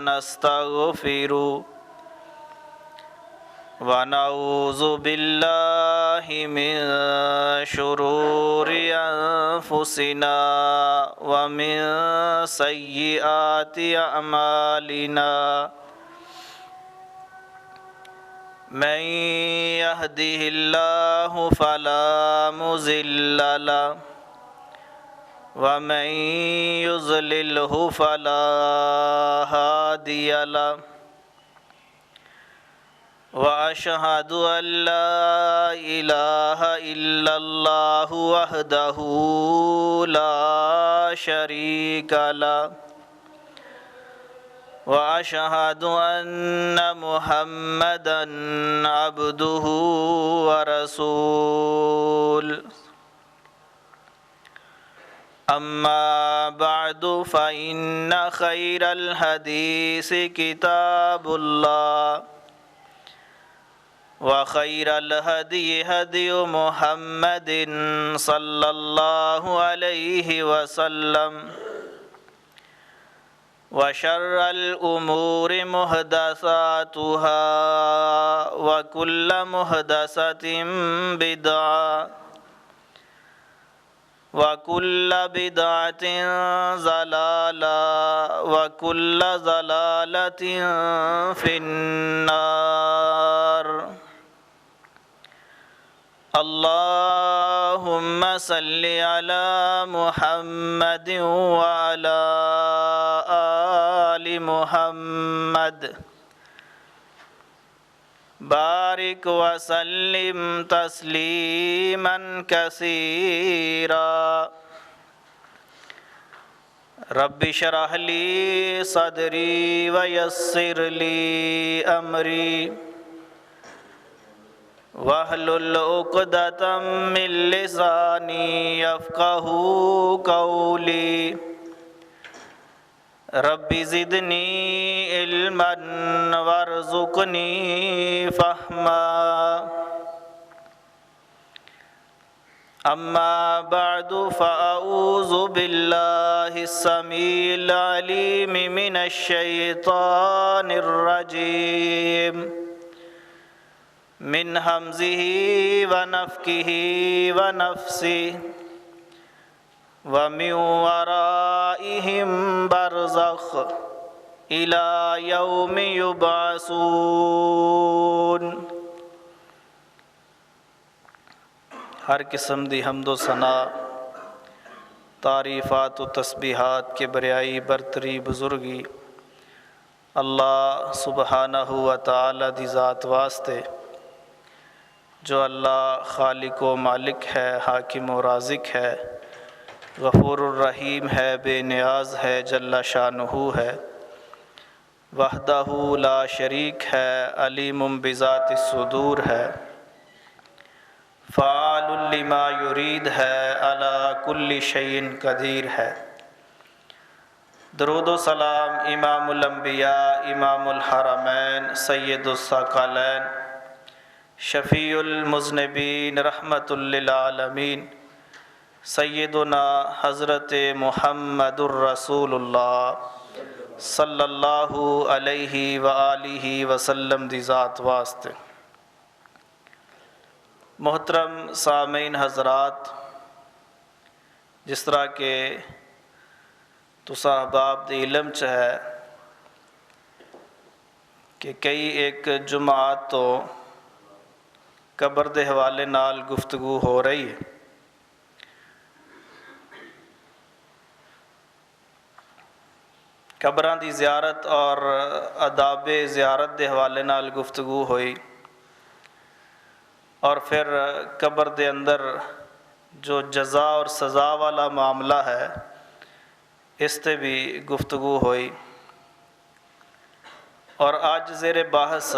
ونستغفره ونعوذ بالله من شرور أنفسنا ومن سيئات أعمالنا من يهده الله فلا مضل له ومن يضلله فلا هادي له وأشهد أن لا إله إلا الله وحده لا شريك له وأشهد أن محمدًا عبده ورسوله أما بعد فإن خير الحديث كتاب الله وخير الهدي هدي محمد صلى الله عليه وسلم وشر الأمور محدثاتها وكل محدثة بدعة وكل بدعة ضلالة وكل ضلالة في النار اللهم صل على محمد وعلى آل محمد بارك وسلم تسليما كثيرا رب اشرح لي صدري ويسر لي أمري واحلل عقدة من لساني يفقهوا قولي رب زدني علما وارزقني فهما أما بعد فأعوذ بالله السميع العليم من الشيطان الرجيم من همزه ونفخه ونفثه ومن ورائهم برزخ إلى يوم يبعثون ہر قسم دی حمد و ثنا تعریفات و تسبیحات کے بریائی برتری بزرگی اللہ سبحانہ و تعالی دی ذات واسطے جو اللہ خالق و مالک ہے، حاکم و رازق ہے، غفور الرحیم ہے، بے نیاز ہے، جل شانہ ہے، وحدہ لا شریک ہے، علیم بذات الصدور ہے، فعال لما یرید ہے، علی کل شیء قدیر ہے۔ درود و سلام امام الانبیاء امام الحرمین سید الثقلین شفیع المذنبین رحمت للعالمین سیدنا حضرت محمد الرسول اللہ صلی اللہ علیہ وآلہ وسلم دی ذات واسطے۔ محترم سامعین حضرات، جس طرح کہ تساں احباب دی علم چ ہے کہ کئی ایک جماعت تو قبر دے حوالے نال گفتگو ہو رہی ہے۔ قبراں دی زیارت اور آداب زیارت دے حوالے نال گفتگو ہوئی، اور پھر قبر دے اندر جو جزا اور سزا والا معاملہ ہے اس تے بھی گفتگو ہوئی، اور آج زیر بحث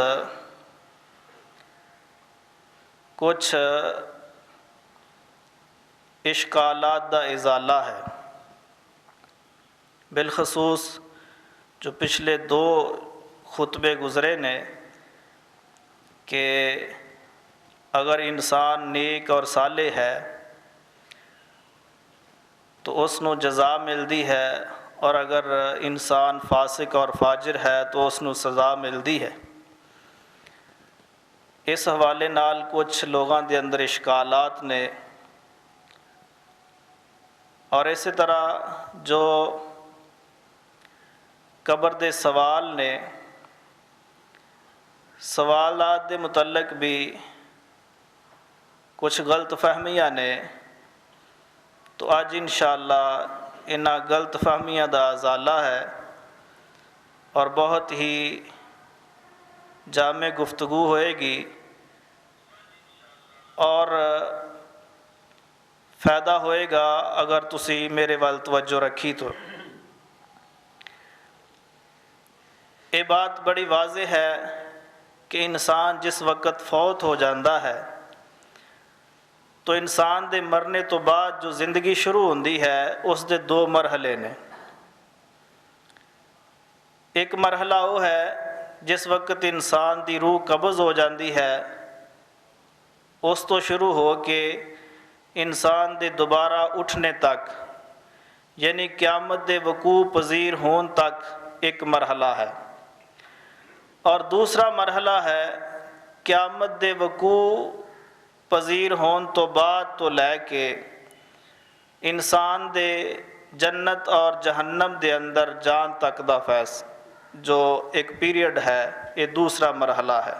کچھ اشکالات دا ازالہ ہے، بالخصوص جو پچھلے 2 خطبے گزرے نے کہ اگر انسان نیک اور صالح ہے تو اس نو جزا ملتی ہے اور اگر انسان فاسق اور فاجر ہے تو اس ਨੂੰ سزا ملتی ہے۔ اس حوالے نال کچھ لوگوں دے اندر اشکالات نے، اور اسی طرح جو قبر دے سوال نے، سوالات دے متعلق بھی کچھ غلط فہمیاں نے، تو آج انشاءاللہ انہاں غلط فہمیاں دا ازالہ ہے اور بہت ہی جامع گفتگو ہوئے گی اور فائدہ ہوئے گا اگر تسی میرے وال توجہ رکھی تو۔ یہ بات بڑی واضح ہے کہ انسان جس وقت فوت ہو جاندہ ہے تو انسان دے مرنے تو بعد جو زندگی شروع ہوندی ہے اس دے دو مرحلے نے۔ ایک مرحلہ وہ ہے جس وقت انسان دی روح قبض ہو جاندی ہے، اس تو شروع ہو کے انسان دے دوبارہ اٹھنے تک، یعنی قیامت دے وقوع پذیر ہون تک ایک مرحلہ ہے، اور دوسرا مرحلہ ہے قیامت دے وقوع پذیر ہون تو بعد تو لے کے انسان دے جنت اور جہنم دے اندر جان تک دا فیص جو ایک پیریڈ ہے، یہ دوسرا مرحلہ ہے۔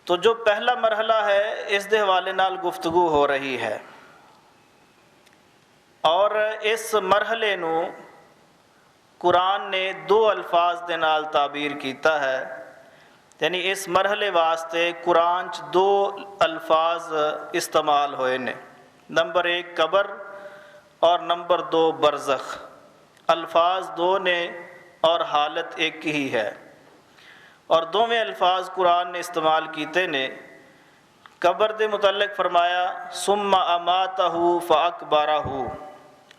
تو جو پہلا مرحلہ ہے اس دے حوالے نال گفتگو ہو رہی ہے، اور اس مرحلے نو قرآن نے دو الفاظ دے نال تعبیر کیتا ہے، یعنی اس مرحلے واسطے قرآن چ دو الفاظ استعمال ہوئے نے، نمبر ایک قبر اور نمبر دو برزخ۔ الفاظ دو نے اور حالت ایک ہی ہے، اور دوویں الفاظ قرآن نے استعمال کیتے نے۔ قبر دے متعلق فرمایا ثم اماتہ فاقبرہ،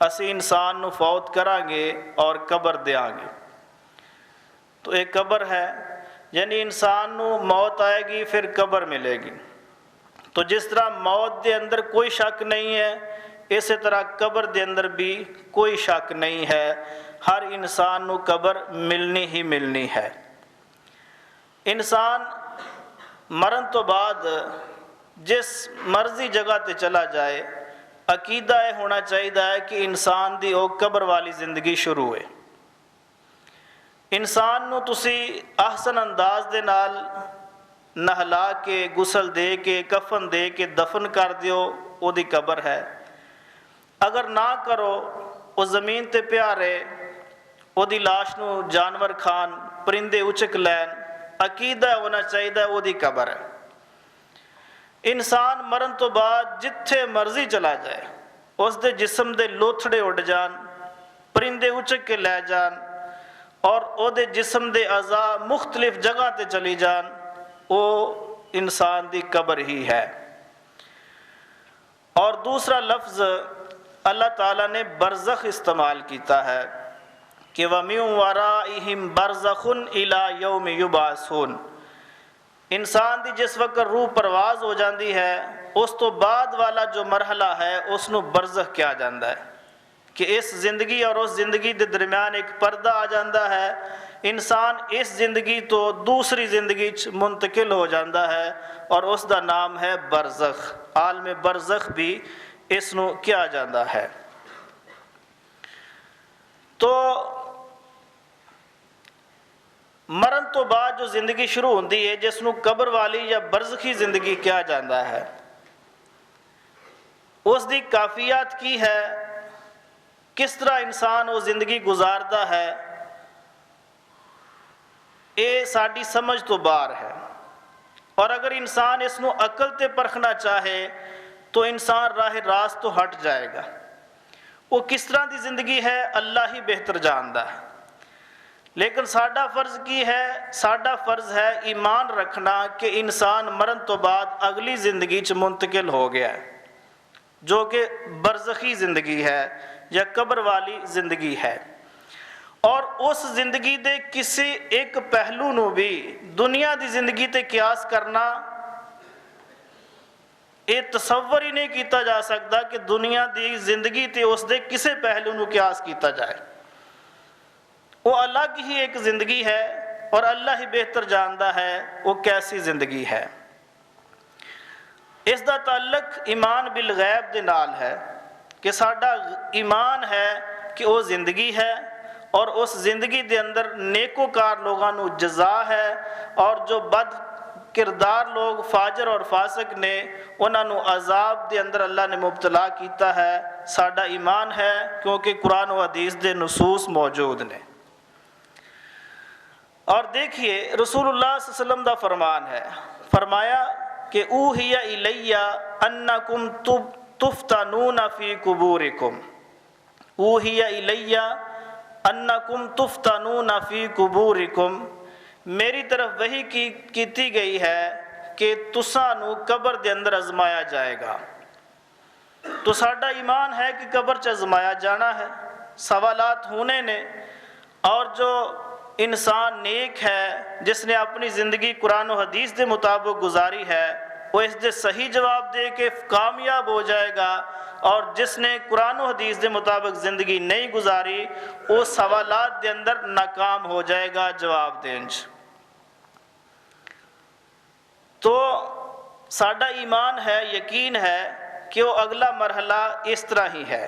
اسی انسان نو فوت کریں گے اور قبر دیاں گے۔ تو ایک قبر ہے، یعنی انسان نو موت آئے گی پھر قبر ملے گی۔ تو جس طرح موت دے اندر کوئی شک نہیں ہے، اسی طرح قبر دے اندر بھی کوئی شک نہیں ہے، ہر انسان نو قبر ملنی ہی ملنی ہے۔ انسان مرن تو بعد جس مرضی جگہ تے چلا جائے، عقیدہ یہ ہونا چاہیے کہ انسان دی او قبر والی زندگی شروع ہے۔ انسان نو تسی احسن انداز دے نال نہلا کے، غسل دے کے، کفن دے کے دفن کر دیو، او دی قبر ہے۔ اگر نہ کرو او زمین تے پیارے، او دی لاش نو جانور کھان، پرندے اچک لین، عقیدہ ہونا چاہیے او دی قبر ہے۔ انسان مرن تو بعد جتھے مرضی چلا جائے، اس دے جسم دے لوتھڑے اڑ جان، پرندے اچک کے لے جان، اور او دے جسم دے اعضاء مختلف جگہ تے چلی جان، او انسان دی قبر ہی ہے۔ اور دوسرا لفظ اللہ تعالیٰ نے برزخ استعمال کیتا ہے کہ وَمِن وَرَائِهِمْ بَرْزَخٌ إِلَى يَوْمِ يُبْعَثُونَ۔ انسان دی جس وقت روح پرواز ہو جاندی ہے، اس تو بعد والا جو مرحلہ ہے اس نو برزخ کیا جاندہ ہے، کہ اس زندگی اور اس زندگی دے درمیان ایک پردہ آ جاندہ ہے۔ انسان اس زندگی تو دوسری زندگی منتقل ہو جاندہ ہے، اور اس دا نام ہے برزخ۔ عالم برزخ بھی اس نو کیا جاندہ ہے۔ تو مرن تو بعد جو زندگی شروع ہوندی ہے، جس نو قبر والی یا برزخی زندگی کیا جاندہ ہے، اس دی کافیات کی ہے، کس طرح انسان وہ زندگی گزاردہ ہے، یہ ساری سمجھ تو باہر ہے۔ اور اگر انسان اس نو عقل تے پرکھنا چاہے تو انسان راہ راست تو ہٹ جائے گا۔ وہ کس طرح دی زندگی ہے اللہ ہی بہتر جاندہ ہے، لیکن ساڈا فرض کی ہے؟ ساڈا فرض ہے ایمان رکھنا کہ انسان مرن تو بعد اگلی زندگی چ منتقل ہو گیا ہے، جو کہ برزخی زندگی ہے یا قبر والی زندگی ہے۔ اور اس زندگی دے کسی ایک پہلو نو بھی دنیا دی زندگی تے قیاس کرنا ਇਹ ਤਸੱਵਰ ਹੀ ਨਹੀਂ ਕੀਤਾ ਜਾ ਸਕਦਾ ਕਿ ਦੁਨੀਆ ਦੀ ਜ਼ਿੰਦਗੀ ਤੇ ਉਸ ਦੇ ਕਿਸੇ ਪਹਿਲੂ ਨੂੰ ਕਿਆਸ ਕੀਤਾ ਜਾਏ। ਉਹ ਅਲੱਗ ਹੀ ਇੱਕ ਜ਼ਿੰਦਗੀ ਹੈ ਔਰ ਅੱਲਾ ਹੀ ਬਿਹਤਰ ਜਾਣਦਾ ਹੈ ਉਹ ਕੈਸੀ ਜ਼ਿੰਦਗੀ ਹੈ। ਇਸ ਦਾ ਤਾਲੁਕ ਈਮਾਨ ਬਿਲ ਗੈਬ ਦੇ ਨਾਲ ਹੈ ਕਿ ਸਾਡਾ ਈਮਾਨ ਹੈ ਕਿ ਉਹ ਜ਼ਿੰਦਗੀ ਹੈ ਔਰ ਉਸ ਜ਼ਿੰਦਗੀ ਦੇ ਅੰਦਰ ਨੇਕੋਕਾਰ ਲੋਕਾਂ ਨੂੰ ਜਜ਼ਾ ਹੈ ਔਰ ਜੋ ਬਦ ਕਿਰਦਾਰ ਲੋگ ਫਾਜਰ اور فاسق نے انہوں نے عذاب دے اندر اللہ نے مبتلا کیتا ہے۔ ساڈا ایمان ہے کیونکہ قرآن و حدیث دے نصوص موجود نے۔ اور دیکھیے رسول اللہ صلی اللہ علیہ وسلم دا فرمان ہے، فرمایا کہ اوحی الی انکم تفتنون فی قبورکم، اوحی الی انکم تفتنون فی قبورکم، میری طرف وحی کیتی گئی ہے کہ تساں نو قبر دے اندر ازمایا جائے گا۔ تو ساڈا ایمان ہے کہ قبر چ ازمایا جانا ہے، سوالات ہونے نے، اور جو انسان نیک ہے جس نے اپنی زندگی قرآن و حدیث دے مطابق گزاری ہے وہ اس دے صحیح جواب دے کے کامیاب ہو جائے گا، اور جس نے قرآن و حدیث دے مطابق زندگی نہیں گزاری وہ سوالات دے اندر ناکام ہو جائے گا جواب دینچ۔ تو ساڈا ایمان ہے، یقین ہے کہ وہ اگلا مرحلہ اس طرح ہی ہے۔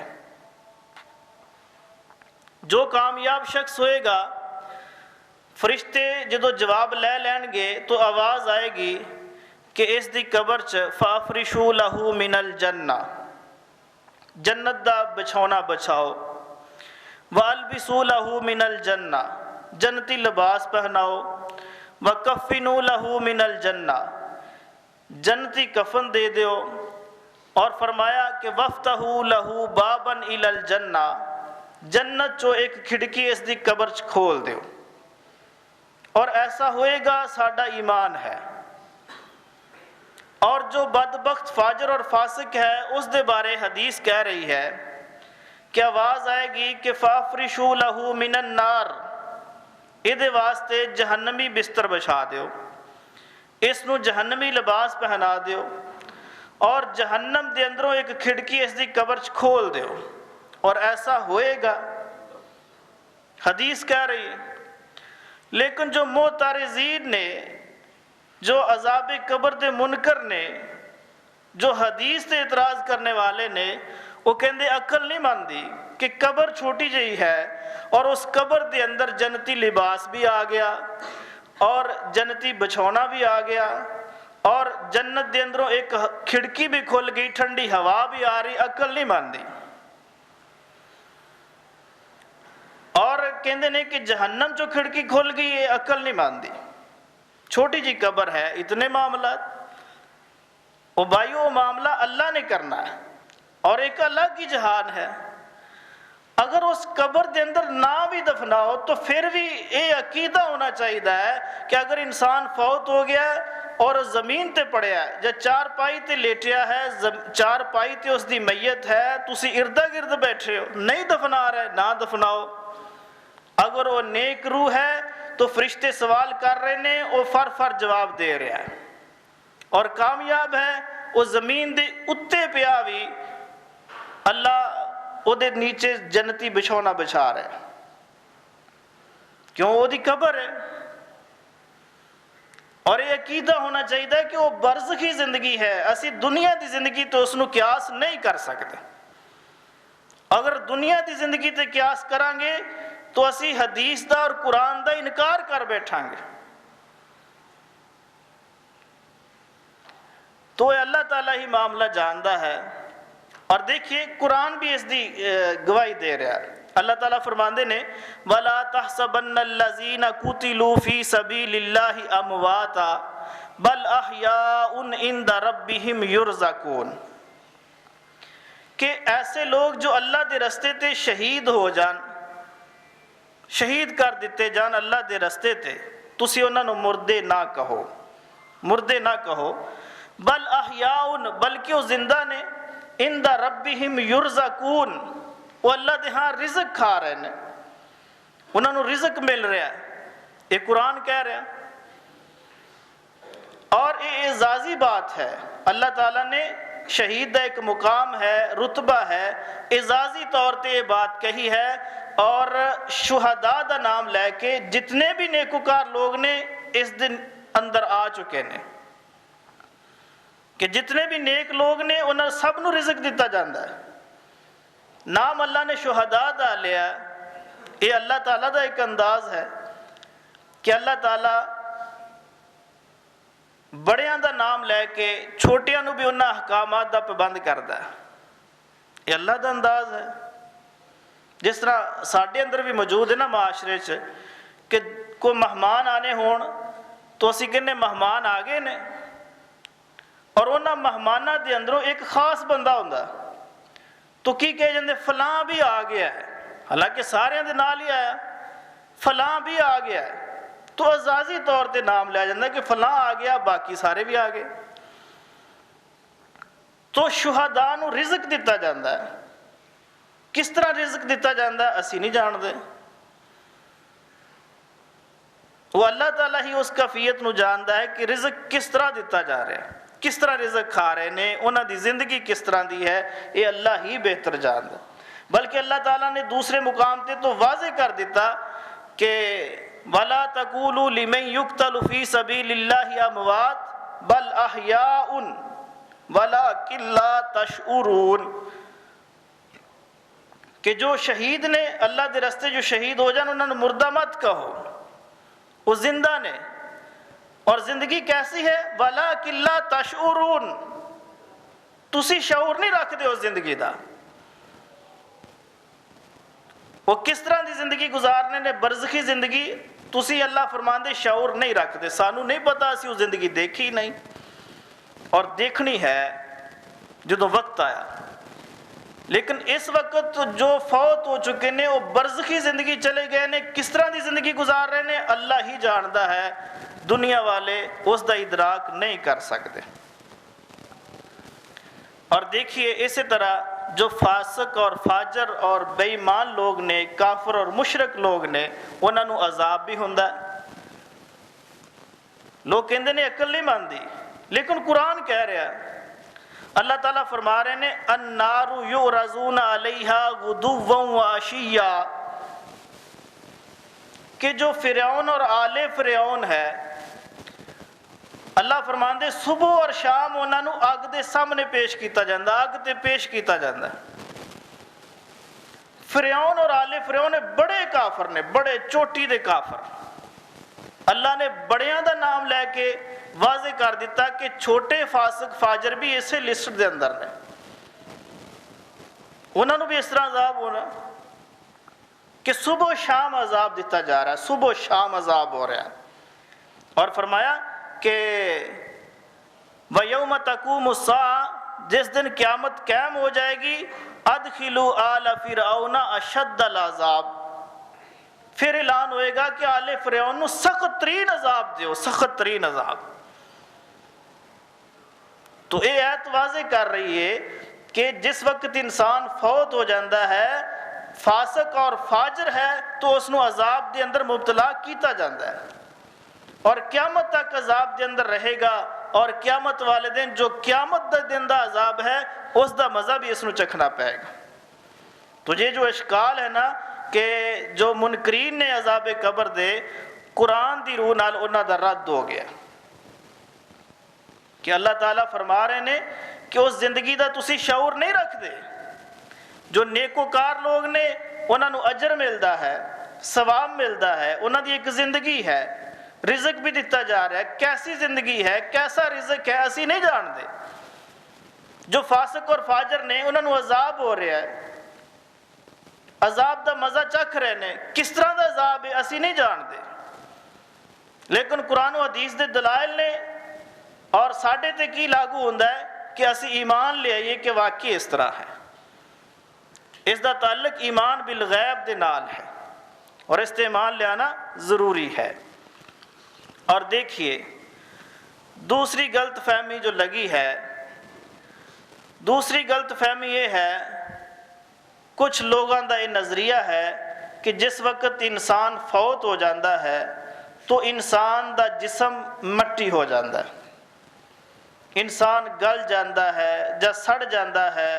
جو کامیاب شخص ہوئے گا فرشتے جدو جواب لے لین گے تو آواز آئے گی کہ اس دی قبر چ فافرشو لہو من الجنہ، جنت دا بچھونا بچھاؤ، والبسو لہو من الجنہ، جنتی لباس پہناؤ، وکفنو لہو من الجنہ، جنتی کفن دے دیو، اور فرمایا کہ وفتحو لہو بابا الی الجنہ، جنت چو ایک کھڑکی اس دی قبر چ کھول دیو۔ اور ایسا ہوئے گا ساڈا ایمان ہے۔ اور جو بدبخت فاجر اور فاسق ہے اس دے بارے حدیث کہہ رہی ہے کہ آواز آئے گی کہ فافرشو لہو من النار، ادھے واسطے جہنمی بستر بچھا دیو، اس نو جہنمی لباس پہنا دیو، اور جہنم دے اندروں ایک کھڑکی اس دی قبر چ کھول دیو۔ اور ایسا ہوئے گا، حدیث کہہ رہی ہے۔ لیکن جو معترضین نے، جو عذاب قبر دے منکر نے، جو حدیث تے اعتراض کرنے والے نے، وہ کہندے عقل نہیں ماندی کہ قبر چھوٹی جہی ہے اور اس قبر دے اندر جنتی لباس بھی آ گیا اور جنتی بچھونا بھی آ گیا اور جنت دے اندروں ایک کھڑکی بھی کھل گئی، ٹھنڈی ہوا بھی آ رہی، عقل نہیں ماندی۔ اور کہندے نے کہ جہنم جو کھڑکی کھل گئی یہ عقل نہیں ماندی، چھوٹی جی قبر ہے، اتنے معاملات۔ وہ بھائیو وہ معاملہ اللہ نے کرنا ہے اور ایک الگ ہی جہان ہے۔ اگر اس قبر دے اندر نہ بھی دفناؤ تو پھر بھی یہ عقیدہ ہونا چاہیے کہ اگر انسان فوت ہو گیا ہے اور زمین تے پڑیا ہے یا چار پائی تے لیٹیا ہے، چار پائی تے اس دی میت ہے، تسی اردا گرد بیٹھے ہو، نہیں دفنا رہے، نہ دفناؤ۔ اگر وہ نیک روح ہے تو فرشتے سوال کر رہے نے، وہ فر جواب دے رہا ہے، اور کامیاب ہے وہ زمین دے اتے پیا بھی اللہ او دے نیچے جنتی بچھونا بچھا رہا ہے، کیوں وہ دی قبر ہے۔ اور یہ عقیدہ ہونا چاہیے کہ وہ برزخی زندگی ہے، اسی دنیا دی زندگی تو اس نو قیاس نہیں کر سکتے۔ اگر دنیا دی زندگی تے قیاس کریں گے تو اسی حدیث دا اور قرآن دا انکار کر بیٹھاں گے۔ تو اللہ تعالیٰ ہی معاملہ جانتا ہے۔ اور دیکھیے قرآن بھی اس دی گواہی دے رہا ہے۔ اللہ تعالیٰ فرماندے نے وَلَا تَحْسَبَنَّ الَّذِينَ قُتِلُوا فِي سَبِيلِ اللَّهِ أَمْوَاتًا بَلْ أَحْيَاءٌ عِندَ رَبِّهِمْ يُرْزَقُونَ، کہ ایسے لوگ جو اللہ دے رستے تے شہید ہو جان، شہید کر دیتے جان اللہ دے رستے تے، تسی انہاں نو مردے نہ کہو، مردے نہ کہو، بل احیاء، بلکہ وہ زندہ نے، عند ربہم یرزقون، وہ اللہ دے ہاں رزق کھا رہے ہیں، انہاں نو رزق مل رہا ہے، یہ قرآن کہہ رہا ہے۔ اور یہ اعزازی بات ہے، اللہ تعالیٰ نے شہید کا ایک مقام ہے، رتبہ ہے، اعزازی طور تے یہ بات کہی ہے، اور شہداء دا نام لے کے جتنے بھی نیکوکار لوگ نے اس دن اندر آ چکے نے، کہ جتنے بھی نیک لوگ نے انہوں سب نو رزق دیتا جاندہ ہے۔ نام اللہ نے شہداء دا لیا، یہ اللہ تعالیٰ دا ایک انداز ہے کہ اللہ تعالیٰ بڑیاں دا نام لے کے چھوٹیاں نو بھی انہاں احکامات دا پابند کردہ ہے، یہ اللہ دا انداز ہے۔ جس طرح ساڈے اندر بھی موجود ہے نا معاشرے کہ کوئی مہمان آنے ہون تو اسی کہنے مہمان آگے نے، اور انہاں مہمانہ دے اندروں ایک خاص بندہ ہوندہ تو کی کہے جاندے فلاں بھی آ گیا ہے، حالانکہ سارے دے نال ہی آیا، فلاں بھی آ گیا ہے، تو اعزازی طور تے نام لیا جاندہ کہ فلاں آ گیا، باقی سارے بھی آ گئے۔ تو شہداء نو رزق دیتا جاندہ ہے، کس طرح رزق دیتا جاندہ ہے اسی نہیں جان دے، وہ اللہ تعالیٰ ہی اس کفیت نو جاندہ ہے کہ رزق کس طرح دیتا جا رہا ہے، کس طرح رزق کھا رہے نے، انہاں دی زندگی کس طرح دی ہے، یہ اللہ ہی بہتر جاندہ۔ بلکہ اللہ تعالیٰ نے دوسرے مقام تے تو واضح کر دیتا کہ وَلَا تَقُولُوا لِمَنْ يُقْتَلُ فِي سَبِيلِ اللَّهِ أَمْوَاتٌ بَلْ أَحْيَاءٌ وَلَكِنْ لَا تَشْعُرُونَ، کہ جو شہید نے اللہ دے رستے جو شہید ہو جان انہوں نے مردہ مت کہو، وہ زندہ نے، اور زندگی کیسی ہے وَلَكِنْ لَا تَشْعُرُونَ، تسی شعور نہیں رکھ دے اس زندگی دا، وہ کس طرح دی زندگی گزارنے نے، برزخی زندگی، تسی اللہ فرماندے شعور نہیں رکھ دے، سانو نہیں پتا اسی وہ زندگی دیکھی نہیں اور دیکھنی ہے جدو وقت آیا۔ لیکن اس وقت جو فوت ہو چکے نے وہ برزخی زندگی چلے گئے نے، کس طرح دی زندگی گزار رہے نے اللہ ہی جاندہ ہے، دنیا والے اس دا ادراک نہیں کر سکتے۔ اور دیکھیے اسی طرح جو فاسق اور فاجر اور بے ایمان لوگ نے، کافر اور مشرک لوگ نے، انہوں نے عذاب بھی ہوندہ ہے۔ لوگ کہندے نے عقل نہیں ماندی، لیکن قرآن کہہ رہا ہے، اللہ تعالیٰ فرما رہے ہیں النار یعرضون علیہا غدوا وعشیا، کہ جو فرعون اور آل فرعون ہے اللہ فرماندے صبح اور شام انہوں نے اگ دے سامنے پیش کیتا جاندہ، اگ تے پیش کیتا جاندہ۔ فرعون اور آل فرعون بڑے کافر نے، بڑے چوٹی دے کافر، اللہ نے بڑیاں دا نام لے کے واضح کر دیتا کہ چھوٹے فاسق فاجر بھی اسے لسٹ دے اندر نے، انہوں نے بھی اس طرح عذاب ہونا کہ صبح و شام عذاب دیتا جا رہا ہے، صبح و شام عذاب ہو رہا ہے۔ اور فرمایا کہ وَيَوْمَ تَقُومُ السَّاعَةُ، جس دن قیامت قائم ہو جائے گی، أَدْخِلُوا آلَ فِرْعَوْنَ أَشَدَّ الْعَذَابِ، پھر اعلان ہوئے گا کہ آل فرعون سخت ترین عذاب دیو، سخت ترین عذاب۔ تو یہ آیت واضح کر رہی ہے کہ جس وقت انسان فوت ہو جاندہ ہے، فاسق اور فاجر ہے، تو اس نو عذاب دے اندر مبتلا کیتا جاندہ ہے، اور قیامت تک عذاب دے اندر رہے گا، اور قیامت والے دن جو قیامت دے دن دا عذاب ہے اس دا مزہ بھی اس نو چکھنا پائے گا۔ تو یہ جو اشکال ہے نا کہ جو منکرین نے عذاب قبر دے، قرآن دی روح نال انہاں دا رد ہو گیا کہ اللہ تعالیٰ فرما رہے ہیں کہ اس زندگی دا تسی شعور نہیں رکھ دے۔ جو نیکوکار لوگ نے انہاں نو اجر ملدا ہے، ثواب ملدا ہے، انہاں دی ایک زندگی ہے، رزق بھی دیتا جا رہا ہے، کیسی زندگی ہے، کیسا رزق ہے اسی نہیں جان دے۔ جو فاسق اور فاجر نے انہاں نو عذاب ہو رہا ہے، عذاب دا مزہ چکھ رہے نے، کس طرح دا عذاب ہے اسی نہیں جان دے، لیکن قرآن و حدیث دے دلائل نے اور ساڈے تے کی لاگو ہوندہ ہے کہ اسی ایمان لے آئیے کہ واقعی اس طرح ہے۔ اس دا تعلق ایمان بالغیب دے نال ہے، اور اس تے ایمان لے آنا ضروری ہے۔ اور دیکھیے دوسری غلط فہمی جو لگی ہے، دوسری غلط فہمی یہ ہے، کچھ لوگوں دا یہ نظریہ ہے کہ جس وقت انسان فوت ہو جاندہ ہے تو انسان دا جسم مٹی ہو جاندہ ہے، انسان گل جاندہ ہے یا سڑ جاندہ ہے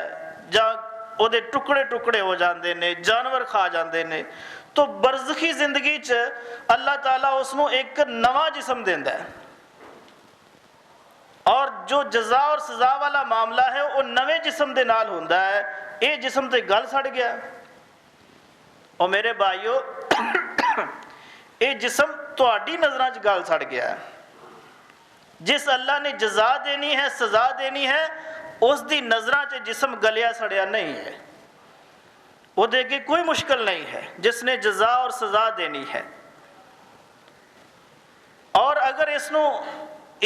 یا ਉਹਦੇ ਟੁਕੜੇ ਟੁਕੜੇ ਹੋ ਜਾਂਦੇ ਨੇ, ਜਾਨਵਰ ਖਾ ਜਾਂਦੇ ਨੇ, تو برزخی زندگی چ اللہ تعالیٰ اس ਨੂੰ ایک نواں جسم دیندہ ہے اور جو جزا اور سزا والا معاملہ ہے وہ نویں جسم دے نال ہوندا ہے. یہ جسم تے گل سڑ گیا اور میرے بھائیو یہ جسم تہاڈی نظراں چ گل سڑ گیا ہے. جس اللہ نے جزا دینی ہے, سزا دینی ہے, اس دی نظراں چ جسم گلیا سڑیا نہیں ہے. وہ دے کے کوئی مشکل نہیں ہے جس نے جزا اور سزا دینی ہے. اور اگر اس نو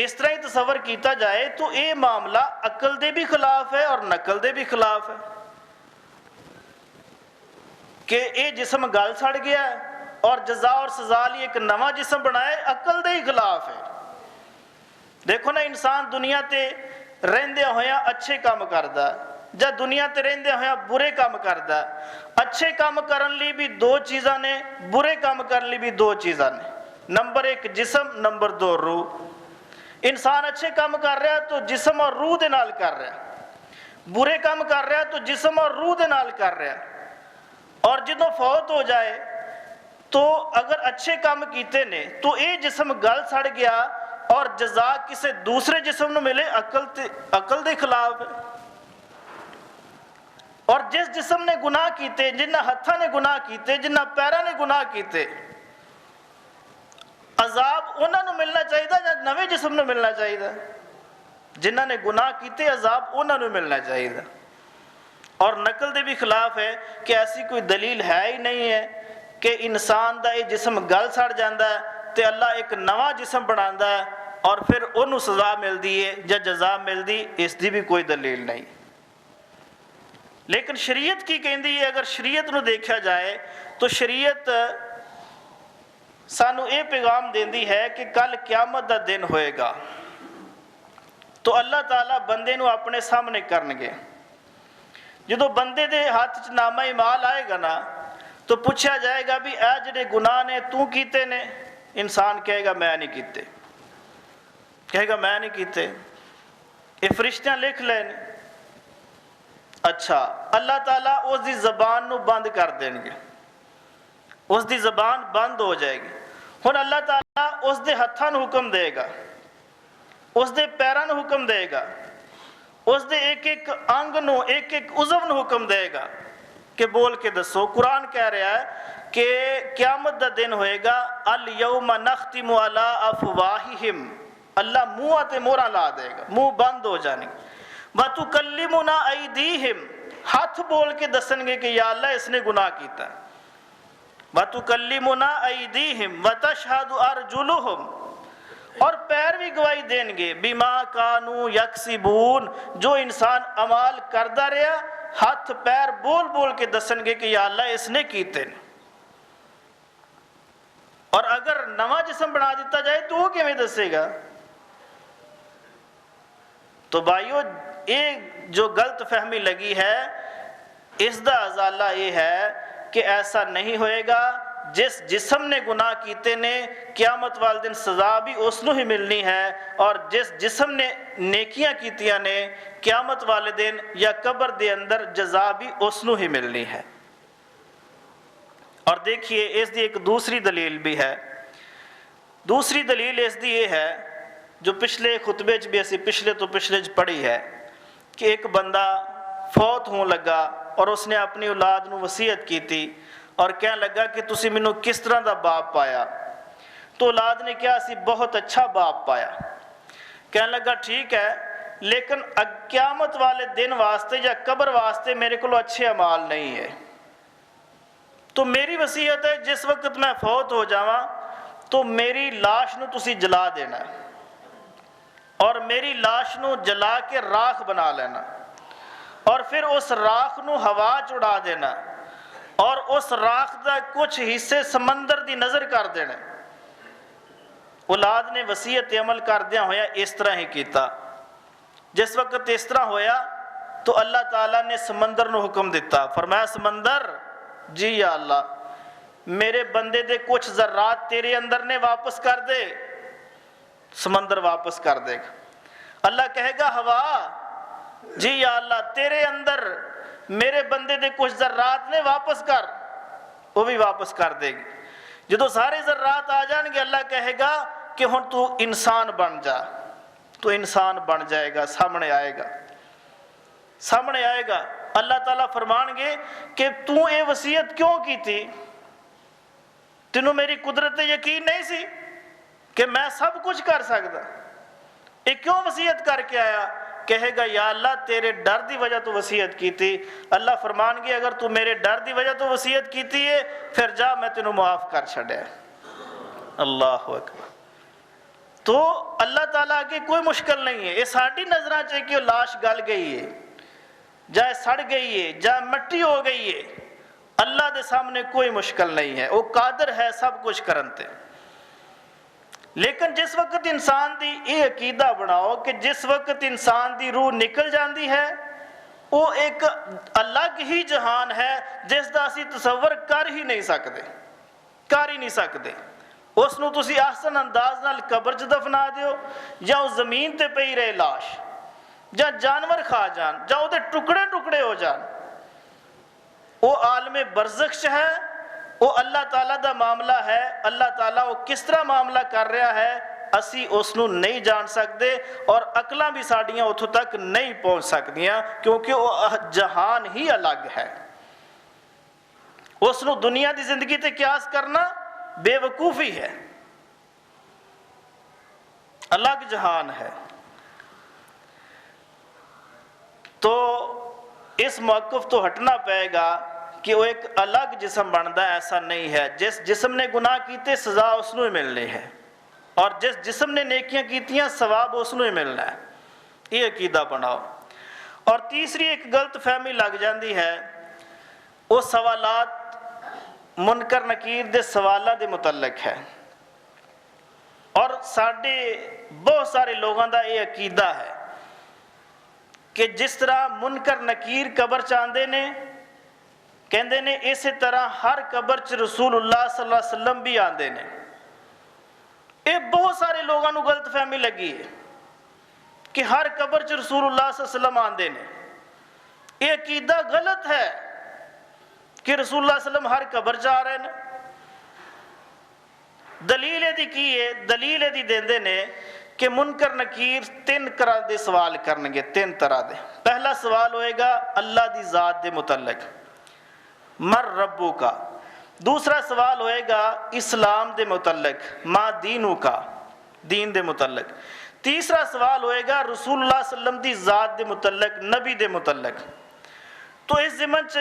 اس طرح ہی تصور کیتا جائے تو یہ معاملہ عقل دے بھی خلاف ہے اور نقل دے بھی خلاف ہے کہ یہ جسم گل سڑ گیا ہے اور جزا اور سزا لی ایک نواں جسم بنائے, عقل دے ہی خلاف ہے. دیکھو نا, انسان دنیا تے رہندے ہویا اچھے کام کردا یا دنیا تے رہندے ہویا برے کام کردا. اچھے کام کرن لی بھی دو چیزاں نے, برے کام کرن لی بھی دو چیزاں نے. نمبر ایک جسم, نمبر دو روح. انسان اچھے کام کر رہا تو جسم اور روح دے نال کر رہا, برے کام کر رہا تو جسم اور روح دے نال کر رہا. اور جدوں فوت ہو جائے تو اگر اچھے کام کیتے نے تو یہ جسم گل سڑ گیا اور جزا کسے دوسرے جسم نو ملے, عقل دے خلاف ہے. اور جس جسم نے گناہ کیتے, جنہ ہتھاں نے گناہ کیتے, جنہ پیراں نے گناہ کیتے, عذاب انہاں نو ملنا چاہیے یا نویں جسم نو ملنا چاہیے؟ جنہ نے گناہ کیتے عذاب انہاں نو ملنا چاہیے. اور نقل دے بھی خلاف ہے کہ ایسی کوئی دلیل ہے ہی نہیں ہے کہ انسان دا یہ جسم گل سڑ جاندہ ہے تے اللہ ایک نواں جسم بناندہ ہے اور پھر انہوں سزا مل دی ہے یا جزا مل دی. اس دی بھی کوئی دلیل نہیں. لیکن شریعت کی کہندی ہے, اگر شریعت نو دیکھا جائے تو شریعت سانو یہ پیغام دیندی ہے کہ کل قیامت دا دن ہوئے گا تو اللہ تعالیٰ بندے نو اپنے سامنے کرنگے. جدو بندے دے ہاتھ چ نامہ اعمال آئے گا نا تو پوچھا جائے گا بھی اے جڑے گناہ نے تو کیتے نے؟ انسان کہے گا میں نہیں کیتے, کہے گا میں نہیں کیتے. یہ فرشتیاں لکھ لیں. اچھا, اللہ تعالیٰ اس دی زبان نو بند کر دیں گے, اس دی زبان بند ہو جائے گی. ہن اللہ تعالیٰ اس دے ہتھاں نو حکم دے گا, اس دے پیراں نو حکم دے گا, اس دے ایک ایک انگ نو, ایک ایک عضو نو حکم دے گا کہ بول کے دسو. قرآن کہہ رہا ہے کہ قیامت دا دن ہوئے گا, الیوم نختم علی افواہہم, اللہ منہ تے مہراں لا دے گا, منہ بند ہو جانے. وَتُكَلِّمُنَا أَيْدِيهِمْ, ہاتھ بول کے دسن گے کہ یا اللہ اس نے گناہ کیتا. وَتُكَلِّمُنَا أَيْدِيهِمْ وَتَشْهَدُ أَرْجُلُهُمْ, اور پیر بھی گواہی دیں گے بِمَا كَانُوا يَكْسِبُونَ, جو انسان عمال کردہ رہا ہاتھ پیر بول بول کے دسن گے کہ یا اللہ اس نے کیتے. اور اگر نواں جسم بنا دیتا جائے تو وہ کیویں دسے گا؟ تو بھائیو یہ جو غلط فہمی لگی ہے اس دا ازالہ یہ ہے کہ ایسا نہیں ہوئے گا. جس جسم نے گناہ کیتے نے قیامت والے دن سزا بھی اس نو ہی ملنی ہے, اور جس جسم نے نیکیاں کیتیاں نے قیامت والے دن یا قبر دے اندر جزا بھی اس نو ہی ملنی ہے. اور دیکھیے اس دی ایک دوسری دلیل بھی ہے. دوسری دلیل اس دی یہ ہے جو پچھلے خطبے چ بھی اسی پچھلے تو پچھلے چ پڑھی ہے کہ ایک بندہ فوت ہون لگا اور اس نے اپنی اولاد نو وصیت کی تھی اور کہنے لگا کہ تسی مینوں کس طرح دا باپ پایا؟ تو اولاد نے کہا اسی بہت اچھا باپ پایا. کہنے لگا ٹھیک ہے لیکن قیامت والے دن واسطے یا قبر واسطے میرے کو اچھے اعمال نہیں ہے, تو میری وصیت ہے جس وقت میں فوت ہو جاواں تو میری لاش نو تسی جلا دینا اور میری لاش نو جلا کے راکھ بنا لینا, اور پھر اس راکھ نو ہوا چڑا دینا اور اس راکھ دا کچھ حصے سمندر دی نظر کر دینا. اولاد نے وصیت عمل کردیا ہویا اس طرح ہی کیتا. جس وقت اس طرح ہویا تو اللہ تعالیٰ نے سمندر نو حکم دیتا, فرمایا سمندر جی یا اللہ میرے بندے دے کچھ ذرات تیرے اندر نے واپس کر دے. سمندر واپس کر دے گا. اللہ کہے گا ہوا جی یا اللہ تیرے اندر میرے بندے دے کچھ ذرات نے واپس کر، وہ بھی واپس کر دے گی۔ جدو سارے ذرات آ جان گے اللہ کہے گا کہ ہن تو انسان بن جا، تو انسان بن جائے گا، سامنے آئے گا، سامنے آئے گا۔ اللہ تعالیٰ فرمان گے کہ تو اے وصیت کیوں کی تھی؟ تینوں میری قدرت یقین نہیں سی کہ میں سب کچھ کر سکتا؟ یہ کیوں وصیت کر کے آیا؟ کہے گا یا اللہ تیرے ڈر دی وجہ تو وصیت کی تھی۔ اللہ فرمان گے اگر تو میرے ڈر دی وجہ تو وصیت کی تھی ہے پھر جا میں تینوں معاف کر چھڑے۔ اللہ اکبر۔ تو اللہ تعالیٰ کی کوئی مشکل نہیں ہے۔ یہ ساڑی نظرہ چاہیے کہ لاش گل گئی ہے، جائے سڑ گئی ہے، جائے مٹی ہو گئی ہے، اللہ دے سامنے کوئی مشکل نہیں ہے، وہ قادر ہے سب کچھ کرنتے۔ لیکن جس وقت انسان دی یہ عقیدہ بناؤ کہ جس وقت انسان دی روح نکل جاندی ہے وہ ایک الگ ہی جہان ہے جس دا اسی تصور کر ہی نہیں سکتے۔ اس نو تسی احسن انداز نال قبر چ دفنا دیو یا اس زمین تے پئی رہے لاش، یا جانور کھا جان، یا وہ ٹکڑے ٹکڑے ہو جان، وہ عالم برزخ ہے، وہ اللہ تعالیٰ دا معاملہ ہے۔ اللہ تعالیٰ وہ کس طرح معاملہ کر رہا ہے اسی اس نو نہیں جان سکتے، اور عقلاں بھی ساڑیاں اتھوں تک نہیں پہنچ سکدیاں، کیونکہ وہ جہان ہی الگ ہے۔ اس نو دنیا دی زندگی تے قیاس کرنا بے وقوفی ہے، الگ جہان ہے۔ تو اس موقف تو ہٹنا پائے گا کہ وہ ایک الگ جسم بنتا ہے، ایسا نہیں ہے۔ جس جسم نے گناہ کیتے سزا اس نو ہی ملنی ہے، اور جس جسم نے نیکیاں کیتیاں ثواب اس نو ہی ملنا ہے۔ یہ عقیدہ بناؤ۔ اور تیسری ایک غلط فہمی لگ جاندی ہے، وہ سوالات منکر نکیر دے سوالہ دے متعلق ہے، اور ساڑھے بہت سارے لوگوں دا یہ عقیدہ ہے کہ جس طرح منکر نکیر قبر چاندے نے کہندے نے اسی طرح ہر قبر چ رسول اللہ صلی اللہ علیہ وسلم بھی آندے نے۔ یہ بہت سارے لوگوں کو غلط فہمی لگی ہے کہ ہر قبر چ رسول اللہ صلی اللہ علیہ وسلم آندے نے۔ یہ عقیدہ غلط ہے کہ رسول اللہ صلی اللہ علیہ وسلم ہر قبر جا رہے ہیں۔ دلیل دی کی ہے؟ دلیل دی دیندے نے کہ منکر نکیر تین طرح دے سوال کرنگے، تین طرح دے۔ پہلا سوال ہوئے گا اللہ دی ذات دے متعلق، مر ربو کا۔ دوسرا سوال ہوئے گا اسلام دے متعلق، ما دینو کا، دین دے متعلق۔ تیسرا سوال ہوئے گا رسول اللہ صلی اللہ علیہ وسلم دی ذات دے متعلق، نبی دے متعلق۔ تو اس ضمن چ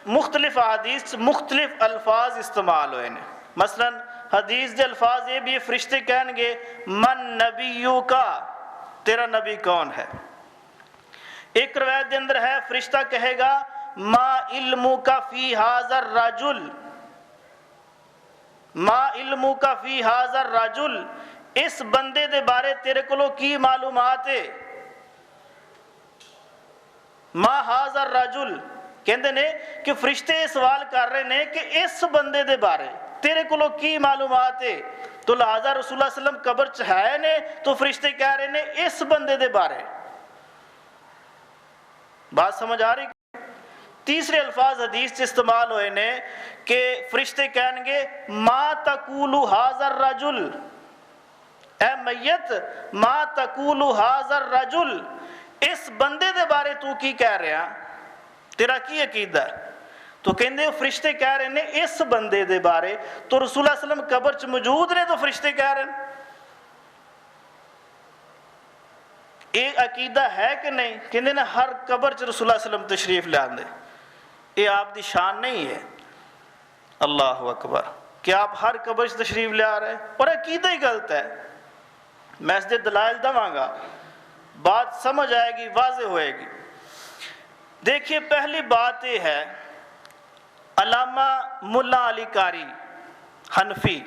مختلف حدیث مختلف الفاظ استعمال ہوئے ہیں۔ مثلا حدیث دے الفاظ یہ بھی فرشتے کہیں گے من نبیو کا، تیرا نبی کون ہے؟ ایک روایت دے اندر ہے فرشتہ کہے گا ما علمو کا فی حاضر رجل، ما علمو کا فی حاضر رجل، اس بندے دے بارے تیرے کولو کی معلومات ہے؟ ما حاضر رجل کہندے نے کہ فرشتے سوال کر رہے ہیں کہ اس بندے دے بارے تیرے کولو کی معلومات ہے؟ تو لہذا رسول اللہ صلی اللہ علیہ وسلم قبر چ ہے نے تو فرشتے کہہ رہے ہیں اس بندے دے بارے۔ بات سمجھ آ رہی؟ تیسرے الفاظ حدیث سے استعمال ہوئے نے کہ فرشتے کہیں گے ما تقولو حاضر رجل، اے میت ما تقولو حاضر رجل، اس بندے دے بارے تو کی کہہ رہا، تیرا کی عقیدہ ہے؟ تو کہندے فرشتے کہہ رہے ہیں اس بندے دے بارے، تو رسول اللہ صلی اللہ علیہ وسلم قبر چ موجود نے تو فرشتے کہہ رہے ہیں۔ یہ عقیدہ ہے کہ نہیں؟ کہندے نے ہر قبر چ رسول اللہ صلی اللہ علیہ وسلم تشریف لے آندے، یہ آپ دی شان نہیں ہے۔ اللہ اکبر، کہ آپ ہر قبر چ تشریف لے آ رہے ہیں، اور عقیدہ ہی غلط ہے۔ میں اس دے دلائل دواں گا، بات سمجھ آئے گی، واضح ہوئے گی۔ دیکھیے پہلی بات یہ ہے، علامہ ملا علی قاری حنفی